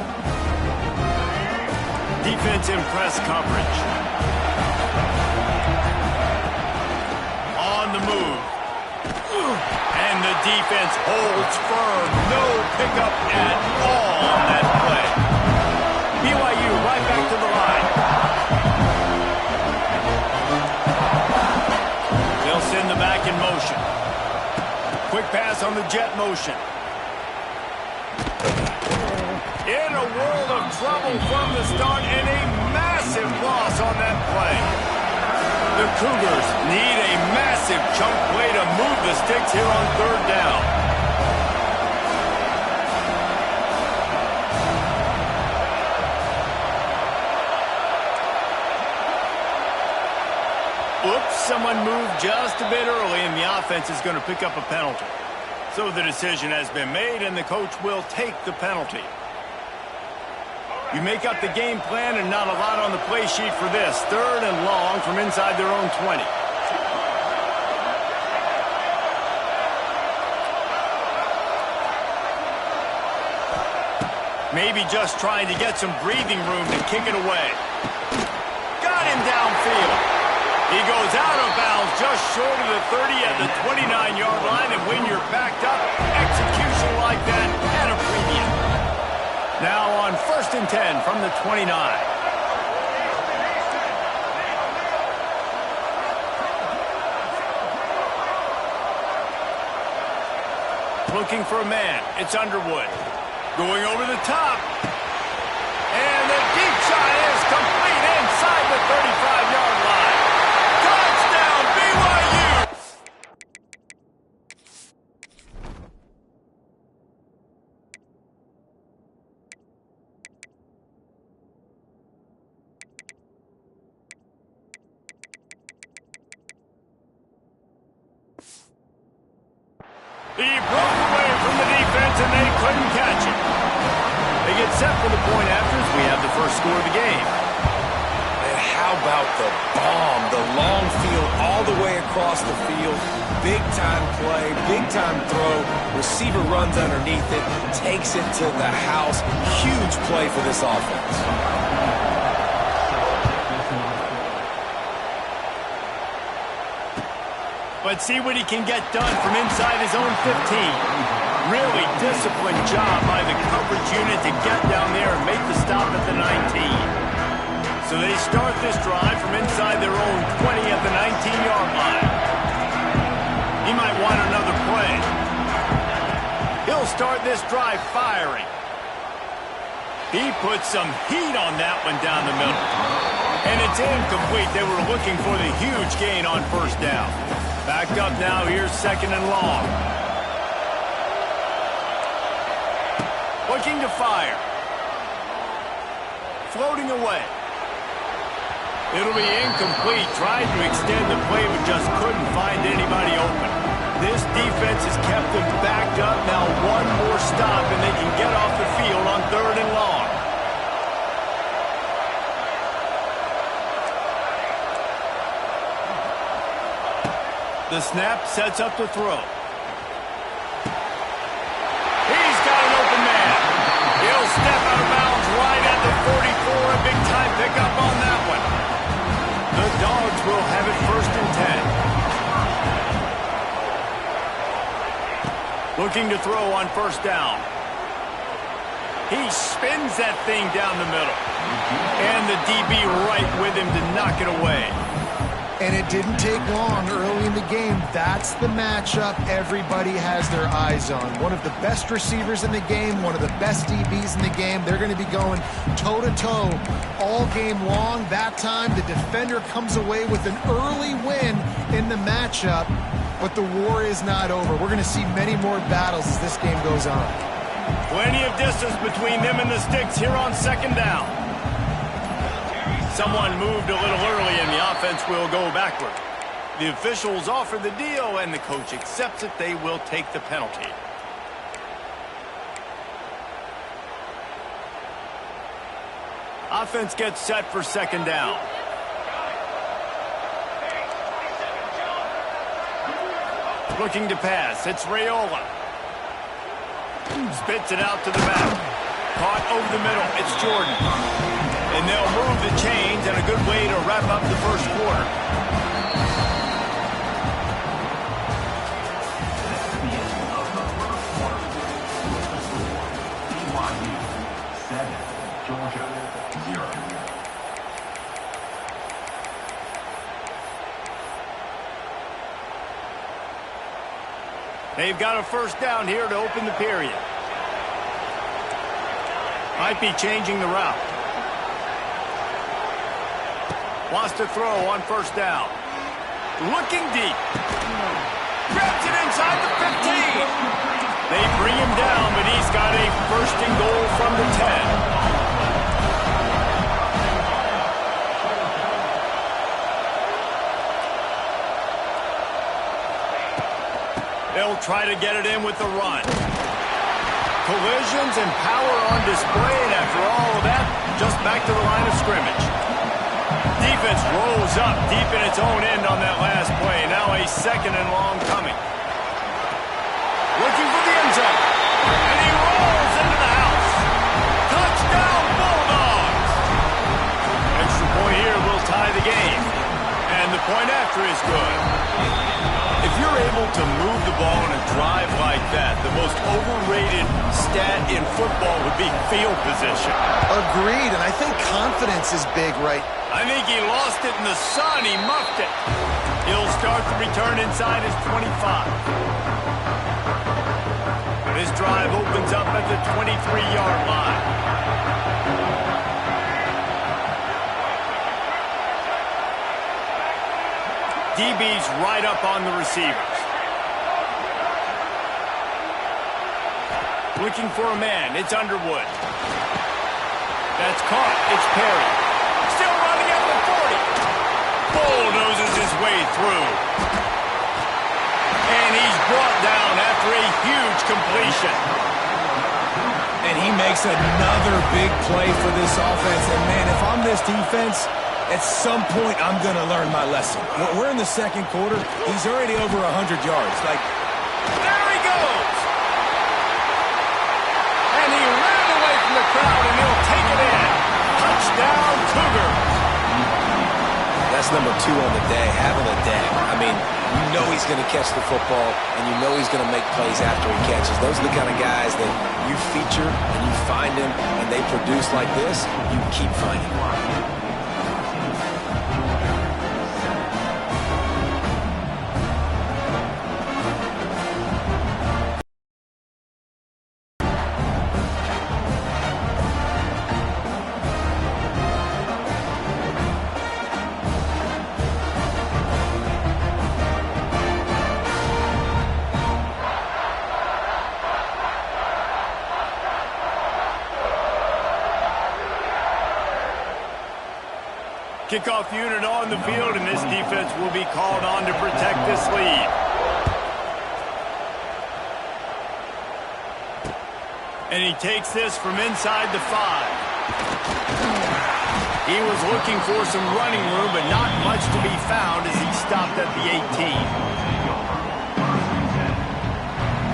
Defense in press coverage. On the move. And the defense holds firm. No pickup at all on that play. BYU right back to the line. They'll send the back in motion. Quick pass on the jet motion. In a world of trouble from the start and a massive loss on that play. The Cougars need a massive chunk play to move the sticks here on 3rd down. Oops, someone moved just a bit early, and the offense is going to pick up a penalty. So the decision has been made, and the coach will take the penalty. You make up the game plan, and not a lot on the play sheet for this. 3rd and long from inside their own 20. Maybe just trying to get some breathing room to kick it away. Got him downfield. He goes out of bounds just short of the 30 at the 29-yard line, and when you're backed up, execution like that at a premium. Now on 1st and 10 from the 29. Looking for a man. It's Underwood. Going over the top. And the deep shot is complete inside the 35-yard line. Touchdown, BYU! He broke away from the defense, and they couldn't catch it. They get set for the point afters. We have the first score of the game. And how about the bomb? The long field all the way across the field. Big-time play, big-time throw. Receiver runs underneath it, takes it to the house. Huge play for this offense. But see what he can get done from inside his own 15. Really disciplined job by the coverage unit to get down there and make the stop at the 19. So they start this drive from inside their own 20 at the 19-yard line. He might want another play. He'll start this drive firing. He put some heat on that one down the middle. And it's incomplete. They were looking for the huge gain on 1st down. Backed up now, here's 2nd and long. Looking to fire. Floating away. It'll be incomplete. Tried to extend the play, but just couldn't find anybody open. This defense has kept them backed up. Now one more stop, and they can get off the field on 3rd and long. The snap sets up the throw. He's got an open man. He'll step out of bounds right at the 44. A big-time pickup on that one. The Dogs will have it 1st and 10. Looking to throw on 1st down. He spins that thing down the middle. And the DB right with him to knock it away. And it didn't take long early in the game. That's the matchup everybody has their eyes on. One of the best receivers in the game, one of the best DBs in the game. They're going to be going toe-to-toe all game long. That time, the defender comes away with an early win in the matchup, but the war is not over. We're going to see many more battles as this game goes on. Plenty of distance between them and the sticks here on 2nd down. Someone moved a little early, and the offense will go backward. The officials offer the deal, and the coach accepts it. They will take the penalty. Offense gets set for 2nd down. Looking to pass. It's Raiola. Spits it out to the back. Caught over the middle. It's Jordan. And they'll move the chains, and a good way to wrap up the 1st quarter. They've got a 1st down here to open the period. Might be changing the route. Wants to throw on 1st down. Looking deep. Grabs it inside the 15. They bring him down, but he's got a 1st and goal from the 10. They'll try to get it in with the run. Collisions and power on display, and after all of that, just back to the line of scrimmage. Defense rolls up deep in its own end on that last play. Now a 2nd and long coming. Looking for the end zone. And he rolls into the house. Touchdown, Bulldogs! Extra point here will tie the game. And the point after is good. If you're able to move the ball in a drive like that, the most overrated stat in football would be field position. Agreed, and I think confidence is big, right? I think he lost it in the sun. He muffed it. He'll start the return inside his 25. This drive opens up at the 23-yard line. DB's right up on the receivers. Looking for a man. It's Underwood. That's caught. It's Perry. Still running at the 40. Bulldozes his way through. And he's brought down after a huge completion. And he makes another big play for this offense. And, man, if I'm this defense, at some point I'm going to learn my lesson. We're in the second quarter. He's already over 100 yards. There he goes. And he ran away from the crowd, and he'll take it in. Touchdown, Cougar. That's number 2 on the day, having a day. I mean, you know he's going to catch the football, and you know he's going to make plays after he catches. Those are the kind of guys that you feature, and you find them, and they produce like this, you keep finding them. Kickoff unit on the field, and this defense will be called on to protect this lead. And he takes this from inside the 5. He was looking for some running room, but not much to be found as he stopped at the 18.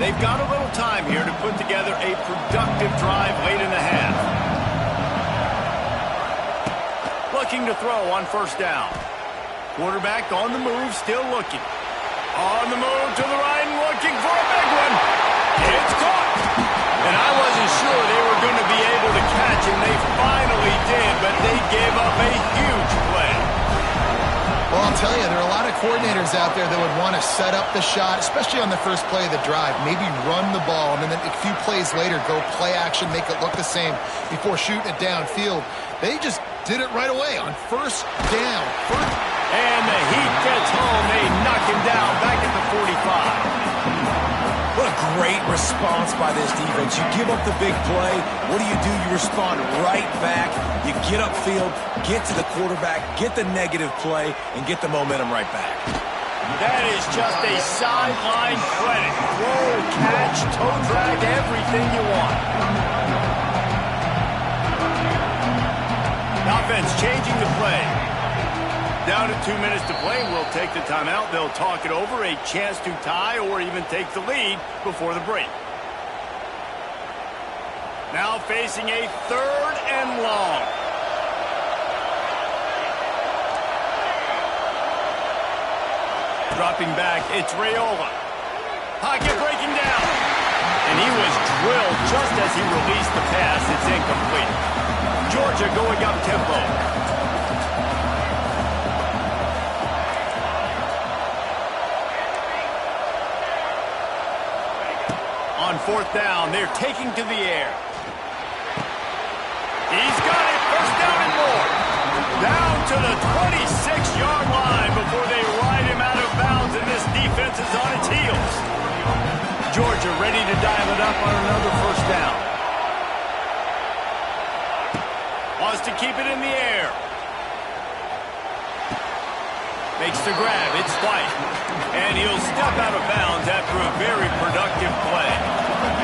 They've got a little time here to put together a productive drive late in the half. Looking to throw on first down. Quarterback on the move, still looking. On the move to the right and looking for a big one. It's caught. And I wasn't sure they were going to be able to catch him. They finally did, but they gave up a huge play. Well, I'll tell you, there are a lot of coordinators out there that would want to set up the shot, especially on the first play of the drive. Maybe run the ball, and then a few plays later, go play action, make it look the same before shooting it downfield. They just did it right away on first down. And the Heat gets home. They knock him down back at the 45. What a great response by this defense. You give up the big play. What do? You respond right back. You get upfield, get to the quarterback, get the negative play, and get the momentum right back. That is just a sideline credit. Roll, catch, toe drag, everything you want. Offense changing the play. Down to 2 minutes to play. We'll take the timeout. They'll talk it over. A chance to tie or even take the lead before the break. Now facing a 3rd and long. Dropping back, it's Raiola. Pocket breaking down. And he was drilled just as he released the pass. It's incomplete. Georgia going up tempo. On 4th down, they're taking to the air. He's got it, first down and more. Down to the 26-yard line before they ride him out of bounds, and this defense is on its heels. Georgia ready to dial it up on another first down. Wants to keep it in the air. Makes the grab. It's White. And he'll step out of bounds after a very productive play.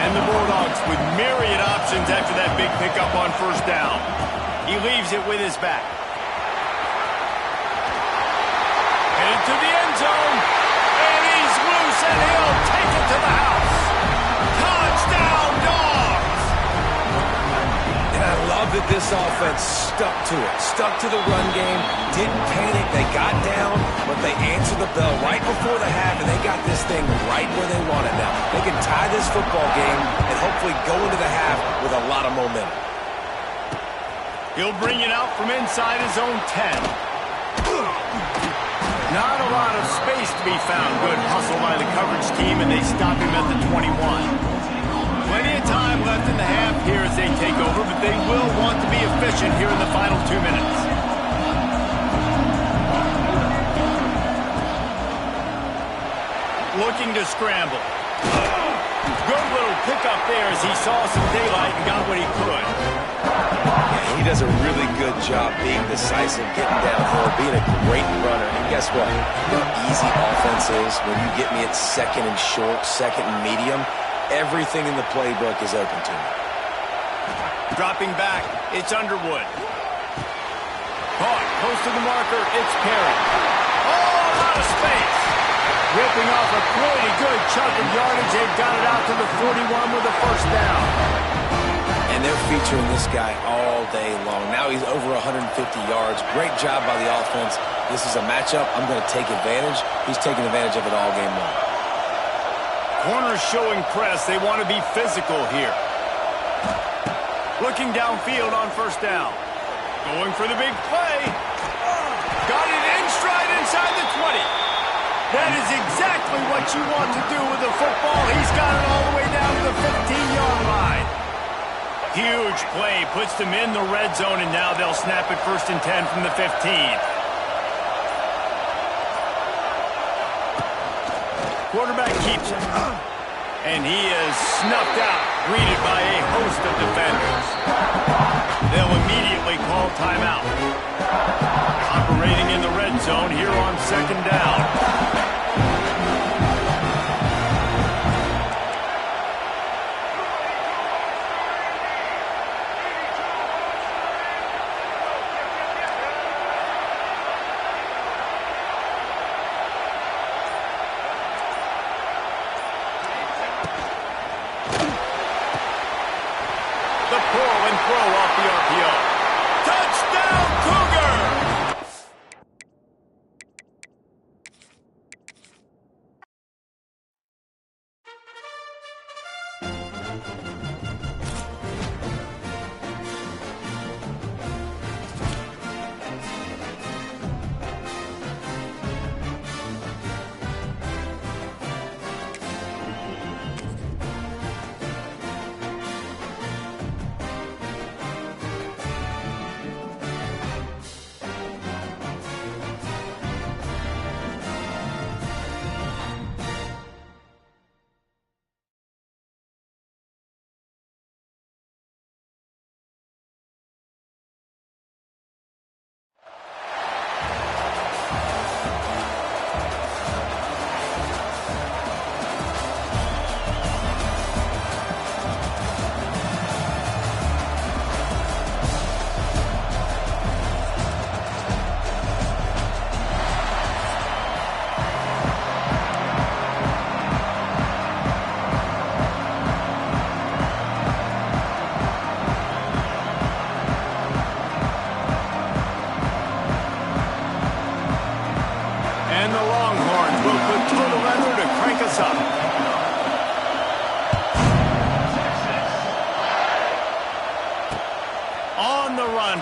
And the Bulldogs with myriad options after that big pickup on first down. He leaves it with his back. Headed to the end zone. And he's loose, and he'll take it to the house. Touchdown, Dogs! And I love that this offense stuck to it, stuck to the run game, didn't panic. They got down, but they answered the bell right before the half, and they got this thing right where they want it now. They can tie this football game and hopefully go into the half with a lot of momentum. He'll bring it out from inside his own 10. Not a lot of space to be found. Good hustle by the coverage team, and they stop him at the 21. Plenty of time left in the half here as they take over, but they will want to be efficient here in the final 2 minutes. Looking to scramble. Good little pickup there as he saw some daylight and got what he could. Yeah, he does a really good job being decisive, getting downhill, being a great runner. And guess what? You know how easy offense is when you get me at second and short, second and medium? Everything in the playbook is open to me. Dropping back, it's Underwood. Caught, close to the marker, it's Perry. Oh, a lot of space. Ripping off a pretty good chunk of yardage. They've got it out to the 41 with a first down. And they're featuring this guy all day long. Now he's over 150 yards. Great job by the offense. This is a matchup I'm going to take advantage. He's taking advantage of it all game long. Corners showing press. They want to be physical here. Looking downfield on first down. Going for the big play. Got it in stride inside the 20. That is exactly what you want to do with the football. He's got it all the way down to the 15-yard line. Huge play. Puts them in the red zone, and now they'll snap it 1st and 10 from the 15. Quarterback keeps it. And he is snuffed out, greeted by a host of defenders. They'll immediately call timeout. Operating in the red zone here on 2nd down. The pull and throw off the RPO. Touchdown, Cougar!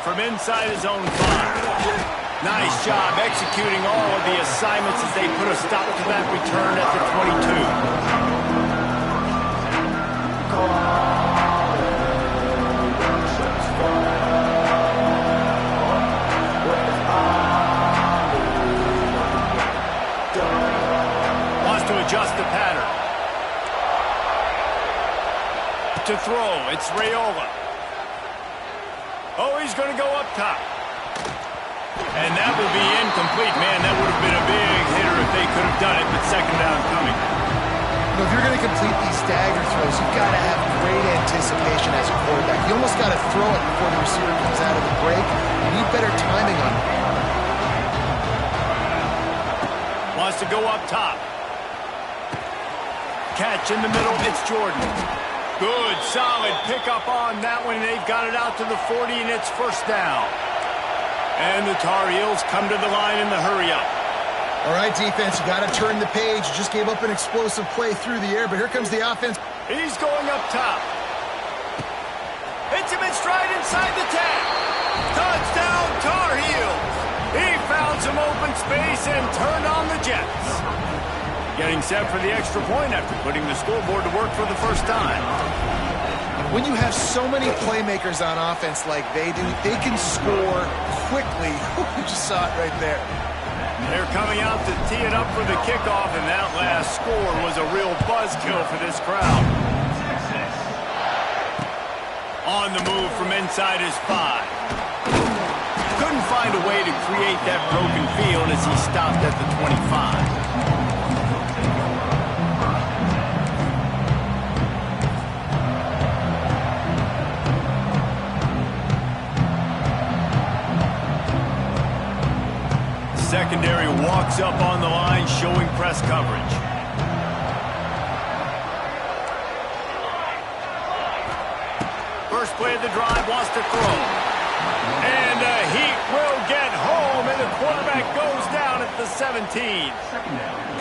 From inside his own 5. Nice job executing all of the assignments as they put a stop to that return at the 22. Wants to adjust the pattern. To throw, it's Raiola. Oh, he's going to go up top. And that will be incomplete. Man, that would have been a big hitter if they could have done it, but 2nd down coming. You know, if you're going to complete these stagger throws, you've got to have great anticipation as a quarterback. You almost got to throw it before the receiver comes out of the break. You need better timing on it. Wants to go up top. Catch in the middle, it's Jordan. Good, solid pickup on that one. They've got it out to the 40, and it's first down. And the Tar Heels come to the line in the hurry-up. All right, defense, you got to turn the page. You just gave up an explosive play through the air, but here comes the offense. He's going up top. Hits him in stride inside the 10. Touchdown, Tar Heels. He found some open space and turned on the Jets. Getting set for the extra point after putting the scoreboard to work for the first time. When you have so many playmakers on offense like they do, they can score quickly. You just saw it right there. They're coming out to tee it up for the kickoff, and that last score was a real buzzkill for this crowd. On the move from inside his 5. Couldn't find a way to create that broken field as he stopped at the 25. Secondary walks up on the line, showing press coverage. First play of the drive, wants to throw. And Heat will get home, and the quarterback goes down at the 17.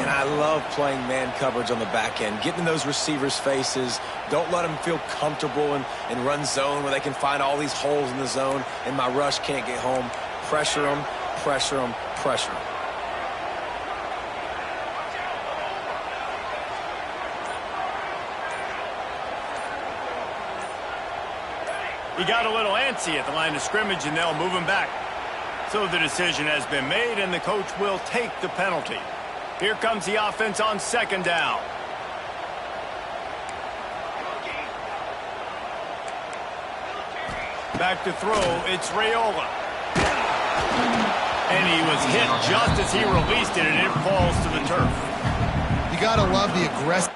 And I love playing man coverage on the back end, getting in those receivers' faces. Don't let them feel comfortable in run zone where they can find all these holes in the zone, and my rush can't get home. Pressure them, pressure them, pressure them. He got a little antsy at the line of scrimmage, and they'll move him back. So the decision has been made, and the coach will take the penalty. Here comes the offense on second down. Back to throw, it's Raiola. And he was hit just as he released it, and it falls to the turf. You got to love the aggressive.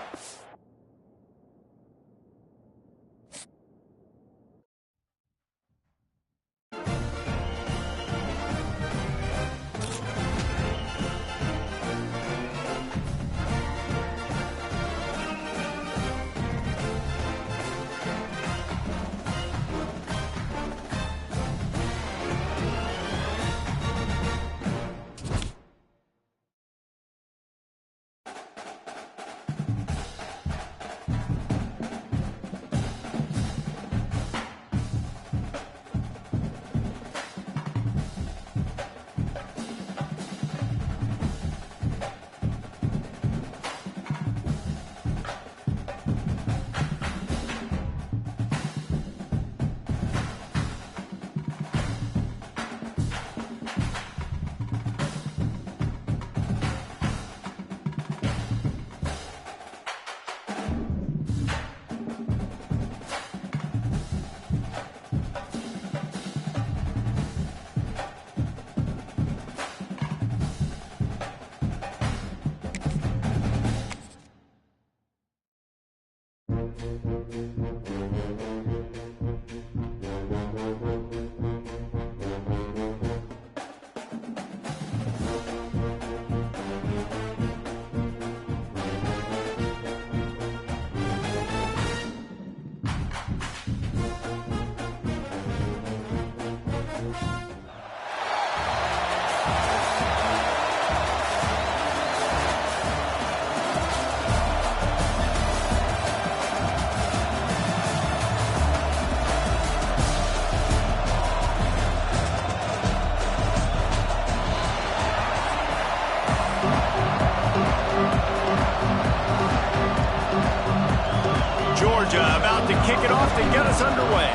Georgia about to kick it off to get us underway.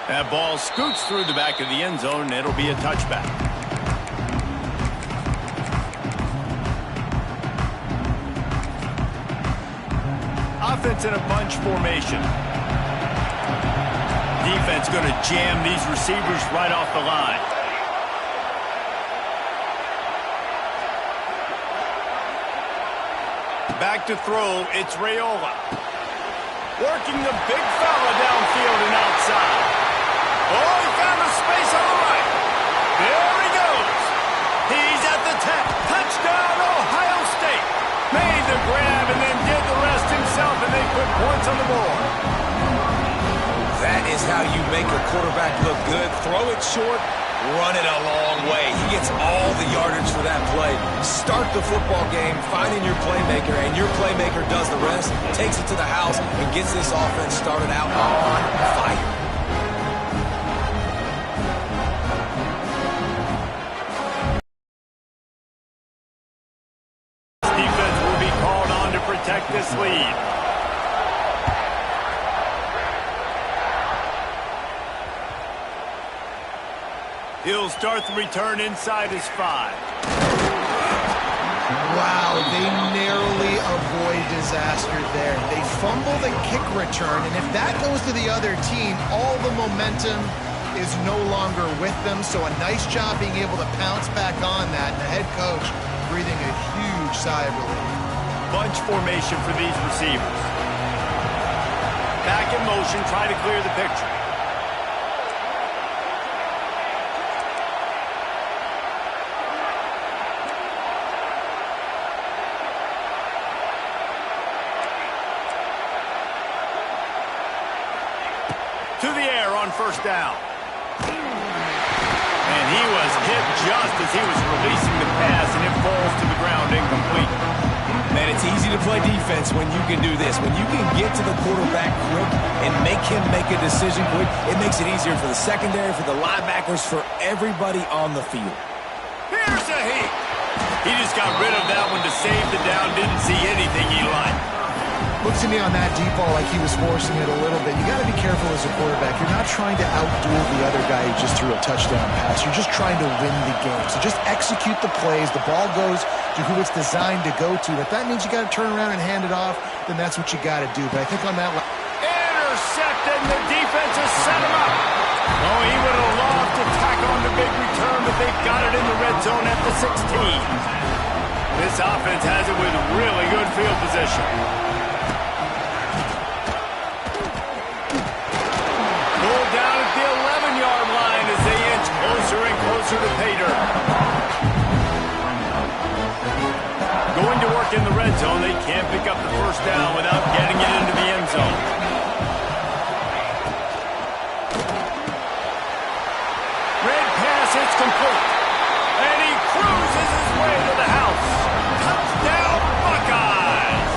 That ball scoots through the back of the end zone, and it'll be a touchback. Offense in a bunch formation. Defense going to jam these receivers right off the line. Back to throw, it's Raiola. Working the big fella downfield and outside. Oh, he found a space on the right. There he goes. He's at the 10. Touchdown. the grab and then did the rest himself, and they put points on the board. That is how you make a quarterback look good. Throw it short, run it a long way. He gets all the yardage for that play. Start the football game finding your playmaker, and your playmaker does the rest, takes it to the house, and gets this offense started out on fire. Defense will be called on to protect this lead. He'll start the return inside his 5. Wow, they narrowly avoid disaster there. They fumble the kick return, and if that goes to the other team, all the momentum is no longer with them. So a nice job being able to pounce back on that, and the head coach breathing a huge sigh of relief. Bunch formation for these receivers. Back in motion, try to clear the picture. To the air on first down. And he was hit just as he was releasing the pass, and it falls to the ground incomplete. Man, it's easy to play defense when you can do this. When you can get to the quarterback quick and make him make a decision quick, it makes it easier for the secondary, for the linebackers, for everybody on the field. Here's a heat. He just got rid of that one to save the down. Didn't see anything he liked. Looks to me on that deep ball like he was forcing it a little bit. You got to be careful as a quarterback. You're not trying to outduel the other guy who just threw a touchdown pass. You're just trying to win the game. So just execute the plays. The ball goes to who it's designed to go to. If that means you got to turn around and hand it off, then that's what you got to do. But I think on that... Intercepted, and the defense has set him up. Oh, he would have loved to tack on the big return, but they've got it in the red zone at the 16. This offense has it with really good field position. Down at the 11-yard line as they inch closer and closer to pay dirt. Going to work in the red zone. They can't pick up the first down without getting it into the end zone. Red pass, it's complete. And he cruises his way to the house. Touchdown, Buckeyes!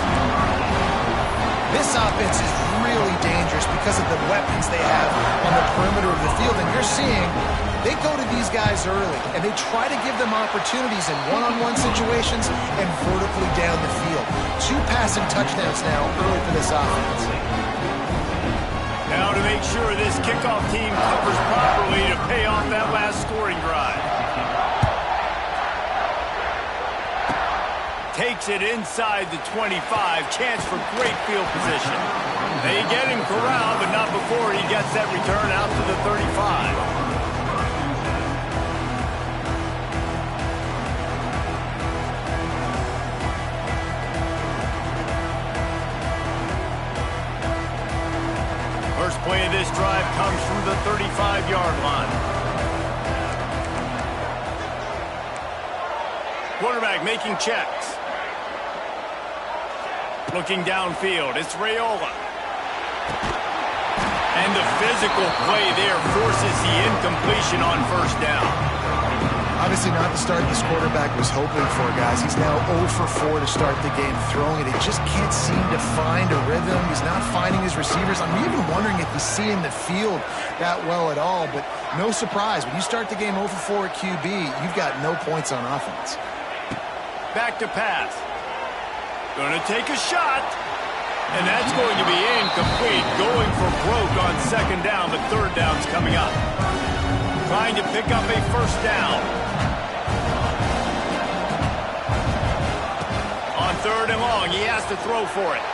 This offense is really dangerous because of the weapons they have on the perimeter of the field. And you're seeing they go to these guys early, and they try to give them opportunities in one-on-one situations and vertically down the field. 2 passing touchdowns now early for this offense. Now to make sure this kickoff team covers properly to pay off that last scoring drive. Takes it inside the 25. Chance for great field position. They get him corralled, but not before he gets that return out to the 35. First play of this drive comes from the 35-yard line. Quarterback making checks. Looking downfield, it's Raiola. And the physical play there forces the incompletion on first down. Obviously not the start this quarterback was hoping for, guys. He's now 0 for 4 to start the game throwing it. He just can't seem to find a rhythm. He's not finding his receivers. I'm even wondering if he's seeing the field that well at all, but no surprise. When you start the game 0 for 4 at QB, you've got no points on offense. Back to pass. Gonna take a shot. And that's going to be incomplete. Going for broke on second down, but third down's coming up. Trying to pick up a first down. On third and long, he has to throw for it.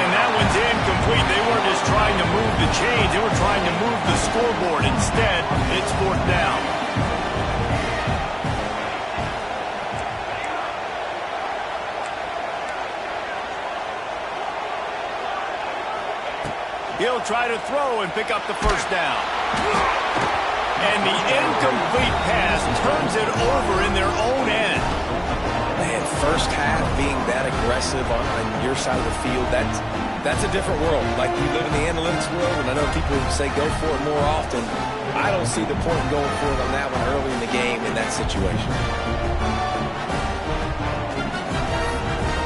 And that one's incomplete. They weren't just trying to move the chains. They were trying to move the scoreboard. Instead, it's fourth down. He'll try to throw and pick up the first down. And the incomplete pass turns it over in their own end. first half being that aggressive on your side of the field, that's a different world. Like, we live in the analytics world, and I know people say go for it more often. I don't see the point in going for it on that one early in the game in that situation.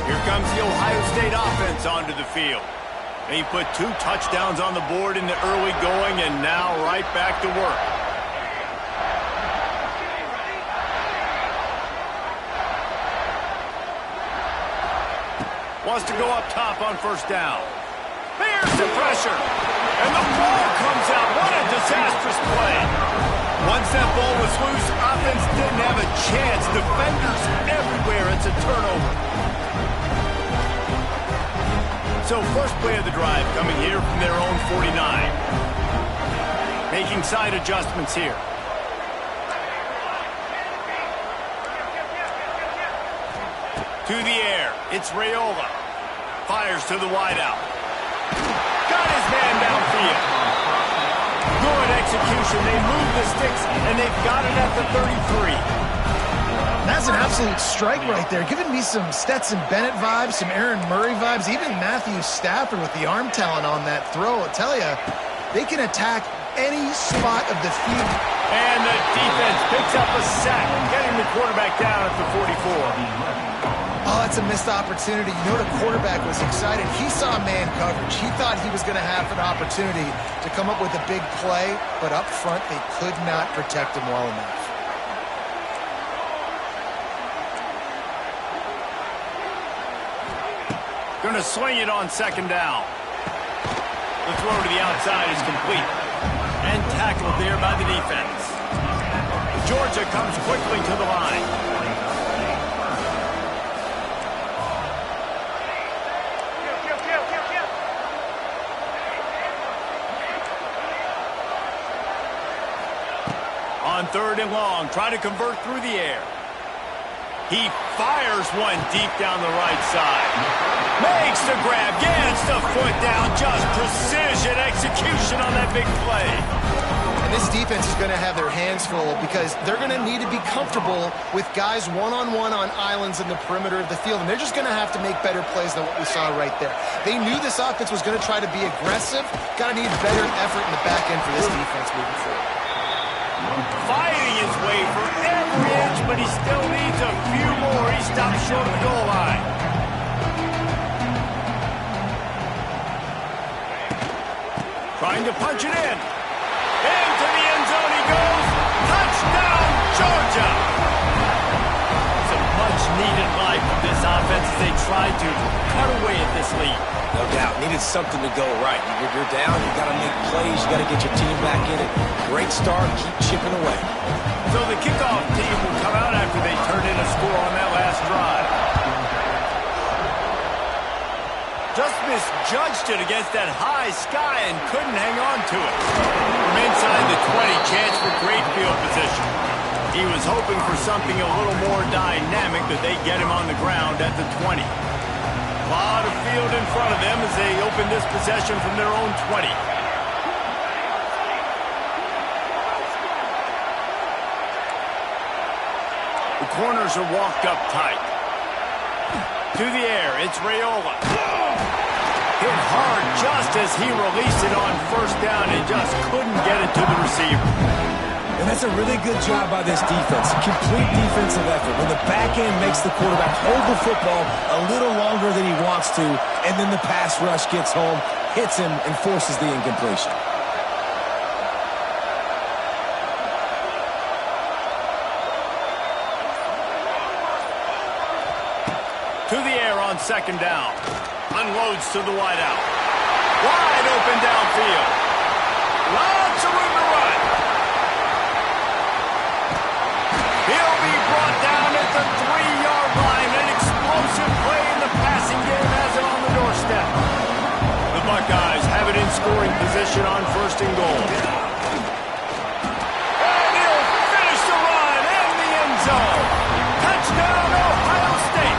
Here comes the Ohio State offense onto the field. They put 2 touchdowns on the board in the early going, and now right back to work. Wants to go up top on first down. There's the pressure. And the ball comes out. What a disastrous play. Once that ball was loose, offense didn't have a chance. Defenders everywhere. It's a turnover. So first play of the drive coming here from their own 49. Making side adjustments here. To the air. It's Raiola. Fires to the wideout. Got his man downfield. Good execution. They move the sticks, and they've got it at the 33. That's an absolute strike right there. Giving me some Stetson Bennett vibes, some Aaron Murray vibes, even Matthew Stafford with the arm talent on that throw. I'll tell you, they can attack any spot of the field. And the defense picks up a sack, getting the quarterback down at the 44. Oh, that's a missed opportunity. You know, the quarterback was excited. He saw man coverage. He thought he was going to have an opportunity to come up with a big play, but up front, they could not protect him well enough. Going to swing it on second down. The throw to the outside is complete. And tackled there by the defense. Georgia comes quickly to the line. On third and long, trying to convert through the air. He fires one deep down the right side. Makes the grab, gets the foot down. Just precision execution on that big play. And this defense is going to have their hands full because they're going to need to be comfortable with guys one-on-one on islands in the perimeter of the field. And they're just going to have to make better plays than what we saw right there. They knew this offense was going to try to be aggressive. Got to need better effort in the back end for this defense moving forward. Fighting his way for every inch, but he still needs a few more. He stops short of the goal line. Trying to punch it in. Into the end zone he goes. Touchdown, Georgia! It's a much-needed life of this offense as they try to cut away at this lead. No doubt. Needed something to go right. You're down, you got to make plays, you got to get your team back in it. Great start, keep chipping away. So the kickoff team will come out after they turn in a score on that last drive. Just misjudged it against that high sky and couldn't hang on to it. From inside the 20, chance for great field position. He was hoping for something a little more dynamic, that they get him on the ground at the 20. A lot of field in front of them as they open this possession from their own 20. The corners are walked up tight. To the air, it's Raiola. Hit hard just as he released it on first down and just couldn't get it to the receiver. And that's a really good job by this defense. Complete defensive effort. When the back end makes the quarterback hold the football a little longer than he wants to, and then the pass rush gets home, hits him, and forces the incompletion. To the air on second down. Unloads to the wideout. Wide open downfield. Lots of room to run. He'll be brought down at the 3-yard line. An explosive play in the passing game has it on the doorstep. The Buckeyes have it in scoring position on first and goal. And he'll finish the run in the end zone. Touchdown, Ohio State.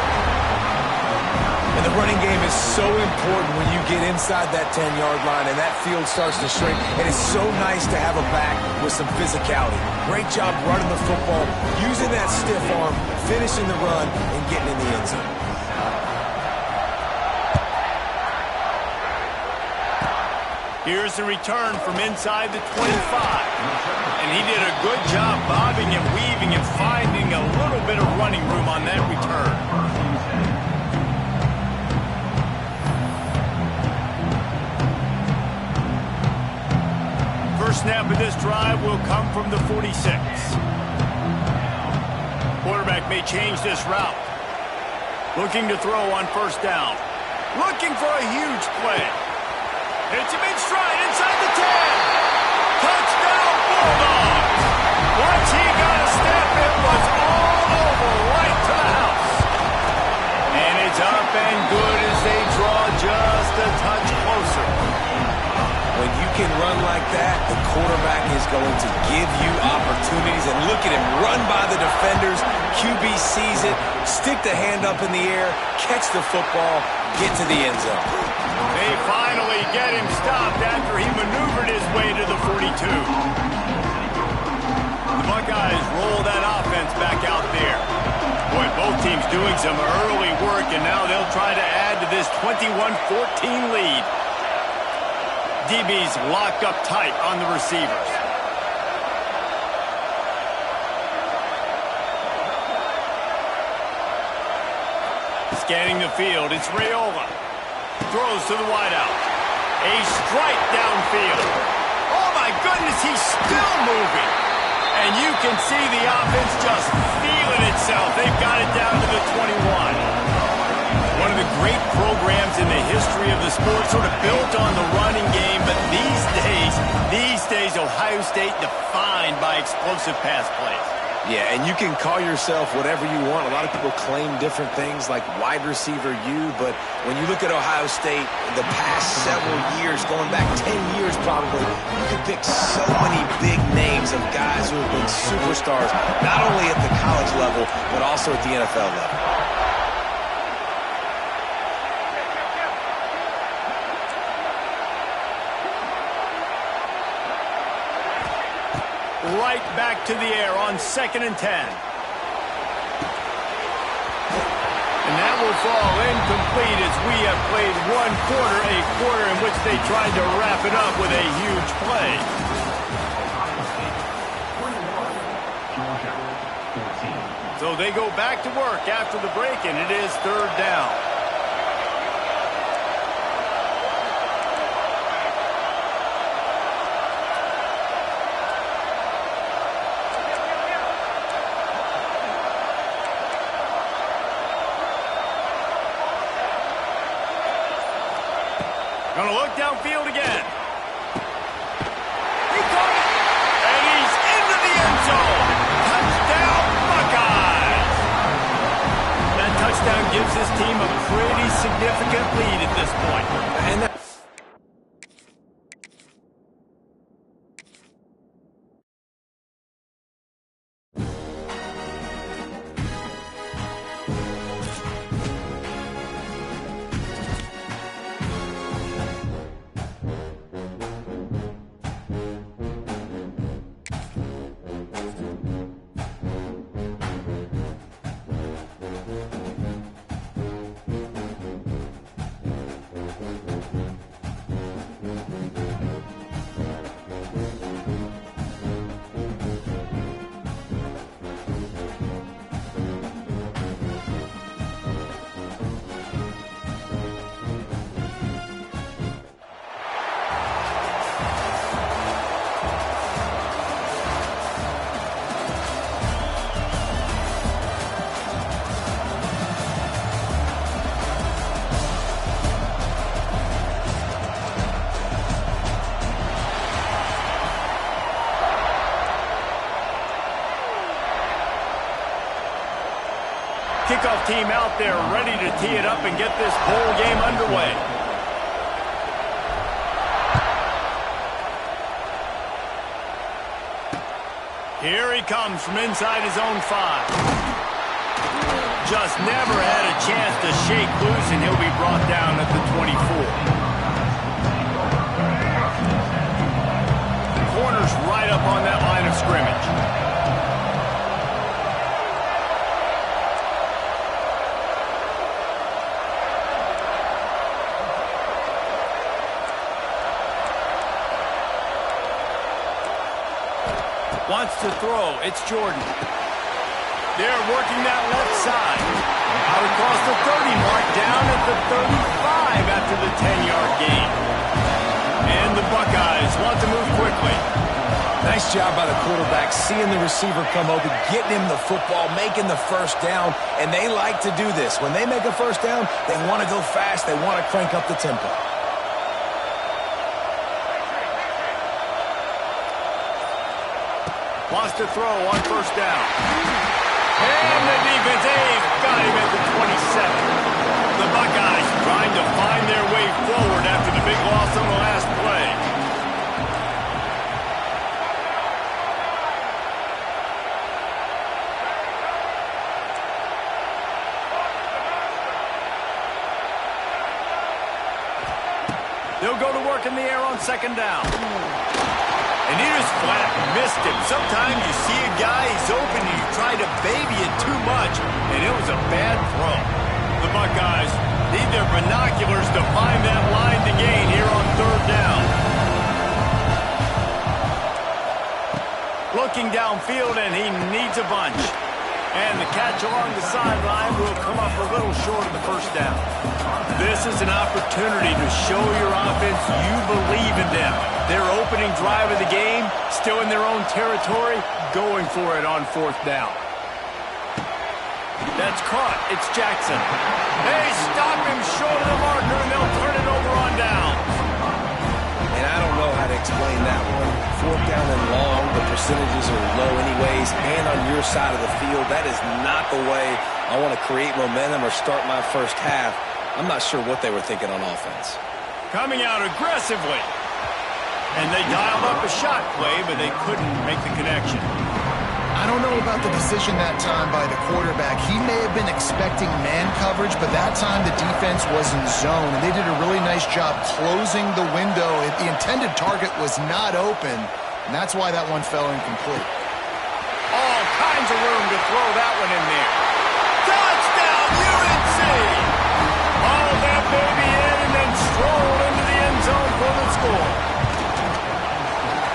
And the running game is is so important when you get inside that 10-yard line and that field starts to shrink. And it's so nice to have a back with some physicality. Great job running the football, using that stiff arm, finishing the run, and getting in the end zone. Here's the return from inside the 25. And he did a good job bobbing and weaving and finding a little bit of running room on that return. First snap of this drive will come from the 46. Quarterback may change this route. Looking to throw on first down. Looking for a huge play. Hits him in stride inside the 10. Touchdown, Bulldogs. Once he got a step, it was all over right to the house. And it's up and good as they draw just a touch closer. When you can run like that, the quarterback is going to give you opportunities. And look at him run by the defenders. QB sees it, stick the hand up in the air, catch the football, get to the end zone. They finally get him stopped after he maneuvered his way to the 42. The Buckeyes roll that offense back out there. Boy, both teams doing some early work, and now they'll try to add to this 21-14 lead. DB's locked up tight on the receivers. Scanning the field, it's Raiola. Throws to the wideout. A strike downfield. Oh, my goodness, he's still moving. And you can see the offense just feeling itself. They've got it down to the 21. One of the great programs in the history of the sport, sort of built on the running game. But these days, Ohio State defined by explosive pass plays. Yeah, and you can call yourself whatever you want. A lot of people claim different things like wide receiver U, but when you look at Ohio State, the past several years, going back 10 years probably, you can pick so many big names of guys who have been superstars, not only at the college level, but also at the NFL level. Right back to the air on 2nd and 10. And that will fall incomplete as we have played one quarter, a quarter in which they tried to wrap it up with a huge play. So they go back to work after the break, and it is 3rd down. Gonna look downfield again. He caught it, and he's into the end zone. Touchdown, Buckeyes! That touchdown gives his team a pretty significant lead at this point. And Kickoff team out there ready to tee it up and get this bowl game underway. Here he comes from inside his own 5. just never had a chance to shake loose, and he'll be brought down at the 24. Corner's right up on that line of scrimmage. Wants to throw. It's Jordan. They're working that left side. Out across the 30 mark, down at the 35 after the 10-yard gain. And the Buckeyes want to move quickly. Nice job by the quarterback, seeing the receiver come open, getting him the football, making the first down, and they like to do this. When they make a first down, they want to go fast. They want to crank up the tempo. Wants to throw on first down. And the defense got him at the 27. The Buckeyes trying to find their way forward after the big loss on the last play. They'll go to work in the air on second down. And he just flat missed him. Sometimes you see a guy, he's open, and you try to baby it too much, and it was a bad throw. The Buckeyes need their binoculars to find that line to gain here on third down. Looking downfield, and he needs a bunch. And the catch along the sideline will come up a little short of the first down. This is an opportunity to show your offense you believe in them. Their opening drive of the game, still in their own territory, going for it on fourth down. That's caught. It's Jackson. They stop him short of the marker, and they'll turn it over on down. And I don't know how to explain that one. Fourth down and long, the percentages are low anyways, and on your side of the field, that is not the way I want to create momentum or start my first half. I'm not sure what they were thinking on offense. Coming out aggressively. And they dialed up a shot play, but they couldn't make the connection. I don't know about the decision that time by the quarterback. He may have been expecting man coverage, but that time the defense was in zone, and they did a really nice job closing the window. The intended target was not open, and that's why that one fell incomplete. All kinds of room to throw that one in there. Touchdown, UNC! All that baby in and then stroll into the end zone for the score.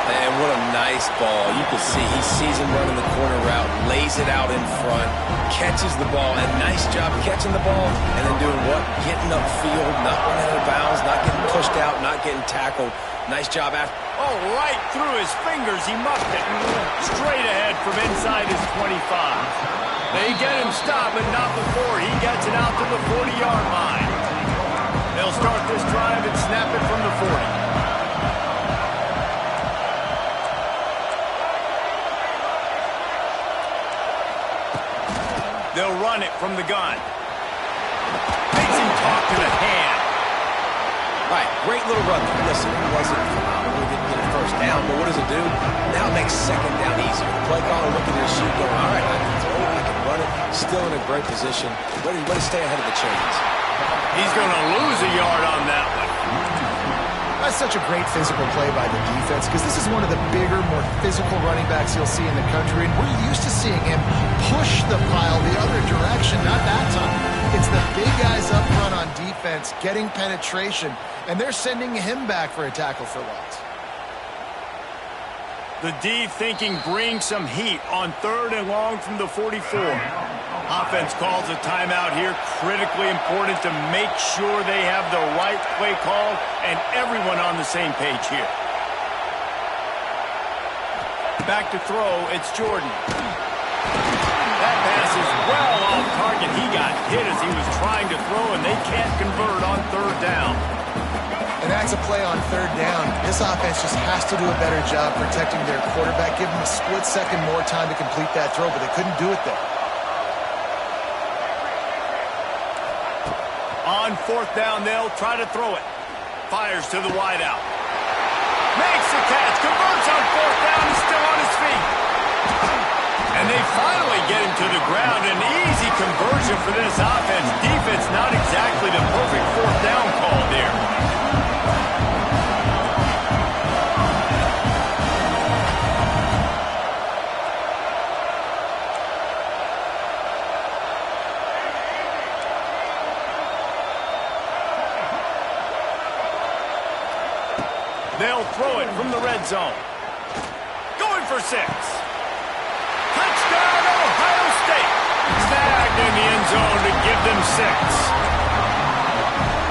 And what a nice ball. You can see he sees him running the corner route, lays it out in front, catches the ball, and nice job catching the ball and then doing what? Getting upfield, not running out of bounds, not getting pushed out, not getting tackled. Nice job after. Oh, right through his fingers, he muffed it. Straight ahead from inside his 25. They get him stopped, but not before he gets it out to the 40-yard line. They'll start this drive and snap it from the 40. They'll run it from the gun. Makes him talk to the hand. Right, great little run. Listen, it wasn't phenomenal. We didn't get a first down, but what does it do? Now it makes second down easier. The play caller looking at his shoot going, all right, I can throw it, I can run it. Still in a great position. Ready to stay ahead of the chains. He's going to lose a yard on that one. That's such a great physical play by the defense because this is one of the bigger, more physical running backs you'll see in the country, and we're used to seeing him push the pile the other direction, not that time. It's the big guys up front on defense getting penetration, and they're sending him back for a tackle for loss. The D thinking bring some heat on third and long from the 44. Offense calls a timeout here. Critically important to make sure they have the right play call and everyone on the same page here. Back to throw, it's Jordan. That pass is well off target. He got hit as he was trying to throw, and they can't convert on third down. And that's a play on third down. This offense just has to do a better job protecting their quarterback. Give them a split second more time to complete that throw, but they couldn't do it there. On fourth down, they'll try to throw it. Fires to the wideout. Makes the catch. Converts on fourth down. He's still on his feet. And they finally get him to the ground. An easy conversion for this offense. Defense not exactly the perfect fourth down call there. They'll throw it from the red zone. Going for 6. Touchdown, Ohio State. Snagged in the end zone to give them 6.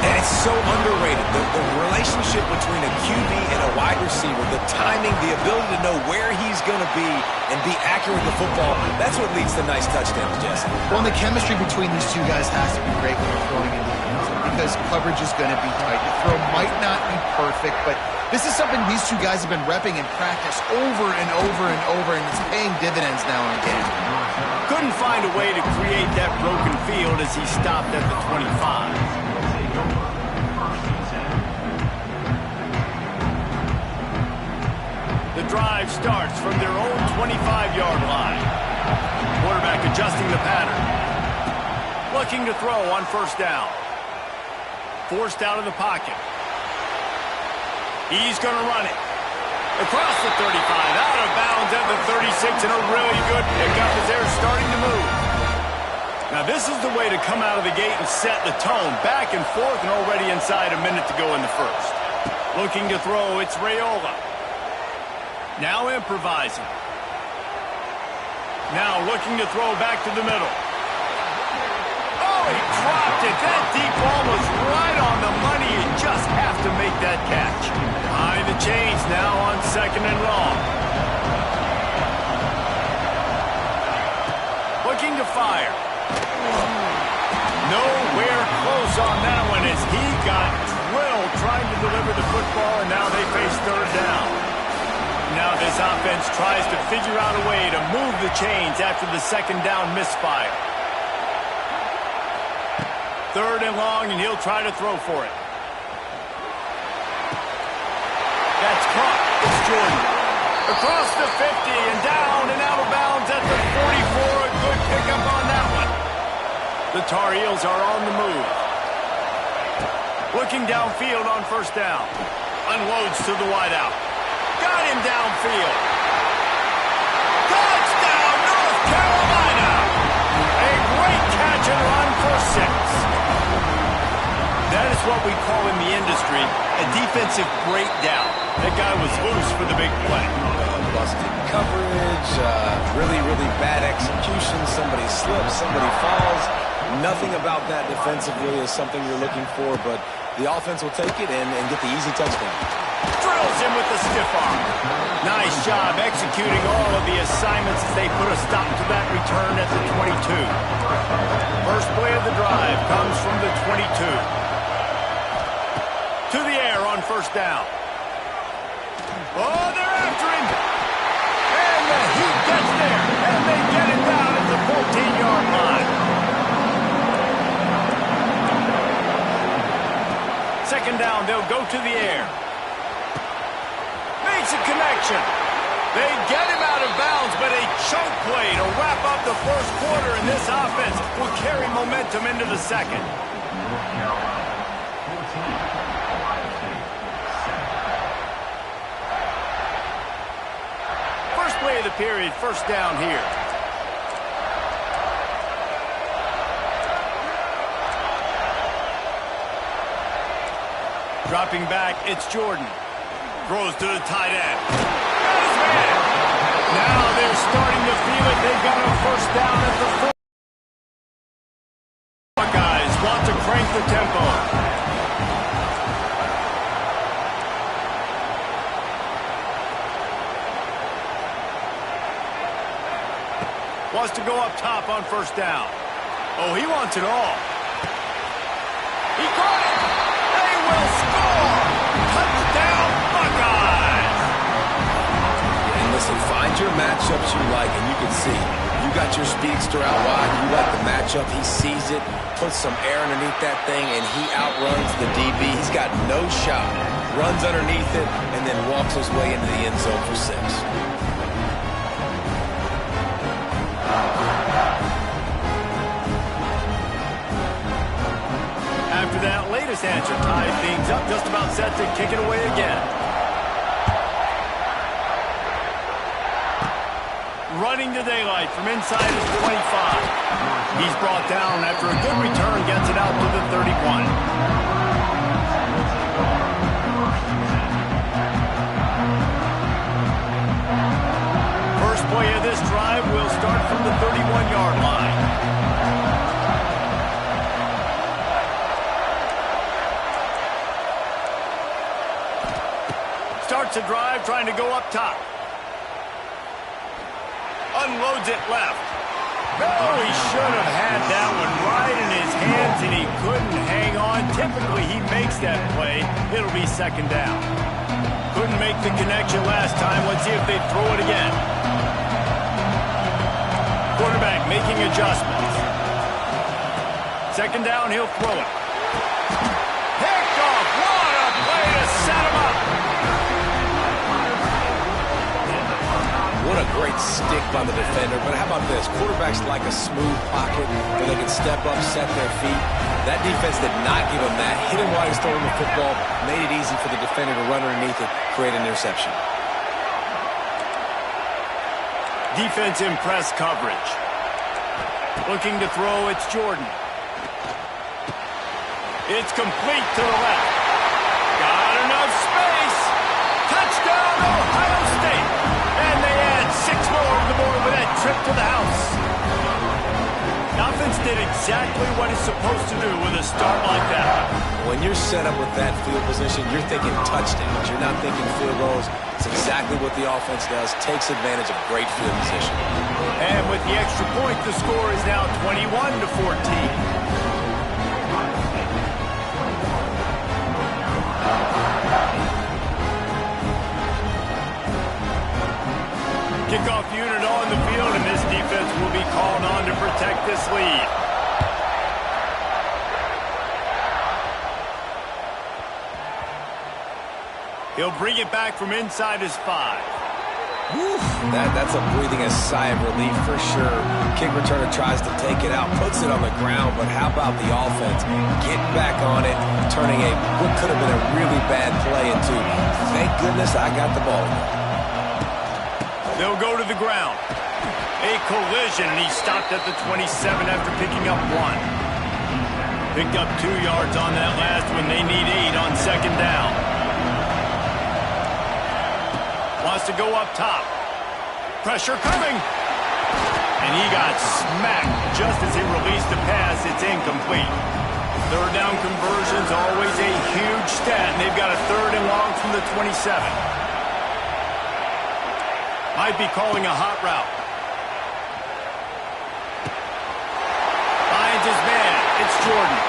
And it's so underrated. The relationship between a QB and a wide receiver, the timing, the ability to know where he's going to be and be accurate with the football, that's what leads to nice touchdowns, Jesse. Well, the chemistry between these two guys has to be great when you're throwing into the end zone because coverage is going to be tight. The throw might not be perfect, but this is something these two guys have been repping in practice over and over and over, and it's paying dividends now and again. Couldn't find a way to create that broken field as he stopped at the 25. The drive starts from their own 25-yard line. Quarterback adjusting the pattern. Looking to throw on first down. Forced out of the pocket. He's going to run it. Across the 35, out of bounds at the 36, and a really good pickup as they're starting to move. Now this is the way to come out of the gate and set the tone. Back and forth and already inside a minute to go in the first. Looking to throw, it's Raiola. Now improvising. Now looking to throw back to the middle. Oh, he dropped it. That deep ball was right on the money. You just have to make that catch. Behind the chains now on 2nd and long. Looking to fire. Nowhere close on that one as he got drilled trying to deliver the football, and now they face third down. Now this offense tries to figure out a way to move the chains after the 2nd down misfire. 3rd and long, and he'll try to throw for it. That's caught. It's Jordan. Across the 50 and down and out of bounds at the 44. A good pickup on that one. The Tar Heels are on the move. Looking downfield on first down. Unloads to the wideout. Got him downfield. Touchdown, North Carolina. A great catch and run for 6. That is what we call in the industry a defensive breakdown. That guy was loose for the big play. Busted coverage, really, really bad execution. Somebody slips, somebody falls. Nothing about that defensively is something you're looking for, but the offense will take it and get the easy touchdown. Drills him with the stiff arm. Nice job executing all of the assignments as they put a stop to that return at the 22. First play of the drive comes from the 22. To the air on first down. Oh, they're after him. And the Heat gets there. And they get him down at the 14-yard line. 2nd down, they'll go to the air. Makes a connection. They get him out of bounds, but a choke play to wrap up the first quarter, and this offense will carry momentum into the second. First play of the period, first down here. Dropping back, it's Jordan. Throws to the tight end. Got his man. Now they're starting to feel it. They've got a first down at the 4. Buckeyes want to crank the tempo. Wants to go up top on first down. Oh, he wants it all. He caught it. They will score. Touchdown, Buckeyes. And listen, find your matchups you like, and you can see. You got your speedster out wide. You like the matchup. He sees it, puts some air underneath that thing, and he outruns the DB. He's got no shot. Runs underneath it, and then walks his way into the end zone for 6. after that latest answer tied things up, just about set to kick it away again. Running to daylight from inside his 25. He's brought down after a good return, gets it out to the 31. First play of this drive will start from the 31-yard line. Starts a drive trying to go up top. Unloads it left. Oh, he should have had that one right in his hands, and he couldn't hang on. Typically, he makes that play. It'll be second down. Couldn't make the connection last time. Let's see if they throw it again. Quarterback making adjustments. Second down, he'll throw it. Picked off. What a play to set him up. What a great stick by the defender. But how about this? Quarterbacks like a smooth pocket where they can step up, set their feet. That defense did not give him that. Hit him while he's throwing the football. Made it easy for the defender to run underneath it, create an interception. Defense in press coverage. Looking to throw, it's Jordan. It's complete to the left. Got enough space. Touchdown, Ohio State. And they add 6 more to the board with that trip to the house. The offense did exactly what it's supposed to do with a start like that. When you're set up with that field position, you're thinking touchdowns. You're not thinking field goals. It's exactly what the offense does. Takes advantage of great field position. And with the extra point, the score is now 21-14. Kickoff unit on the field, and this defense will be called on to protect this lead. He'll bring it back from inside his 5. Whew, that's a breathing a sigh of relief for sure. Kick returner tries to take it out, puts it on the ground, but how about the offense getting back on it, turning what could have been a really bad play into, thank goodness I got the ball. They'll go to the ground. A collision, and he stopped at the 27 after picking up 1. Picked up 2 yards on that last one. They need 8 on second down. Wants to go up top. Pressure coming. And he got smacked just as he released the pass. It's incomplete. Third down conversions, always a huge stat, and they've got a 3rd and long from the 27. Might be calling a hot route. Finds his man. It's Jordan.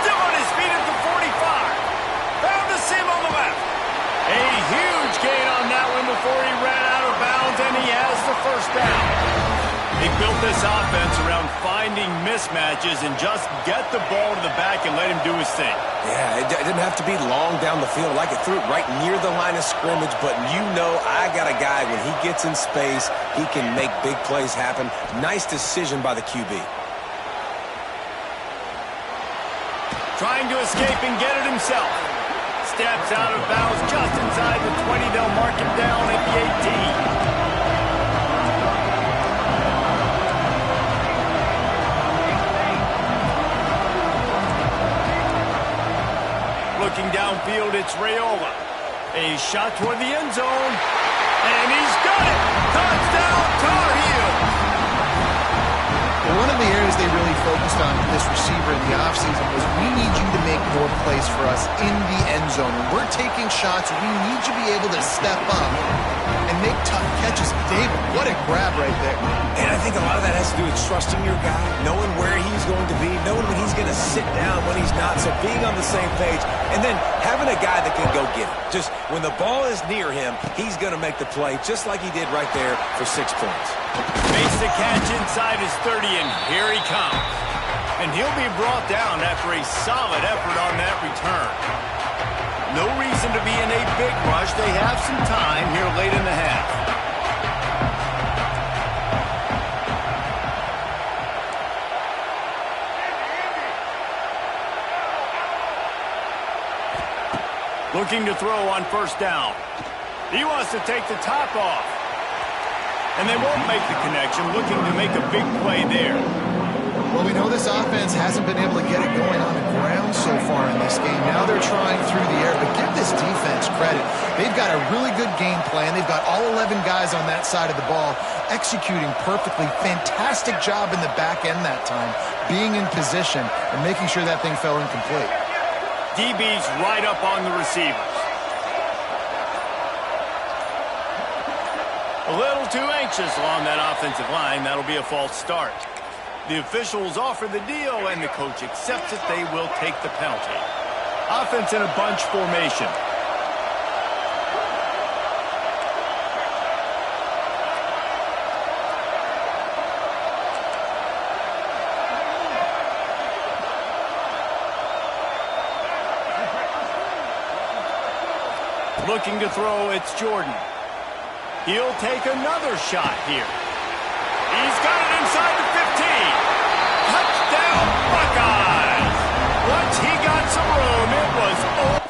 Still on his feet at the 45. Found the seam on the left. A huge gain on that one before he ran out of bounds, and he has the first down. They built this offense around finding mismatches and just get the ball to the back and let him do his thing. Yeah, it didn't have to be long down the field. Like it threw it right near the line of scrimmage, but you know I got a guy, when he gets in space, he can make big plays happen. Nice decision by the QB. Trying to escape and get it himself. Steps out of bounds just inside the 20. They'll mark him down at the 18. Looking downfield, it's Raiola. A shot toward the end zone. And he's got it! Touchdown, Tar Heels! Well, one of the areas they really focused on with this receiver in the offseason was, we need you to make more plays for us in the end zone. When we're taking shots, we need you to be able to step up and make tough catches. David, what a grab right there. And I think a lot of that has to do with trusting your guy, knowing where he's going to be, knowing when he's going to sit down, when he's not, so being on the same page, and then having a guy that can go get it. Just when the ball is near him, he's going to make the play, just like he did right there for 6 points. Makes the catch inside his 30, and here he comes. And he'll be brought down after a solid effort on that return. No reason to be in a big rush. They have some time here late in the half. Looking to throw on first down. He wants to take the top off. And they won't make the connection, looking to make a big play there. Well, we know this offense hasn't been able to get it going on the ground so far in this game. Now they're trying through the air, but give this defense credit. They've got a really good game plan. They've got all 11 guys on that side of the ball executing perfectly. Fantastic job in the back end that time, being in position and making sure that thing fell incomplete. DB's right up on the receivers. A little too anxious along that offensive line. That'll be a false start. The officials offer the deal, and the coach accepts it. They will take the penalty. Offense in a bunch formation. Looking to throw, it's Jordan. He'll take another shot here. He's got it inside the 15. Touchdown, Buckeyes! Once he got some room, it was over.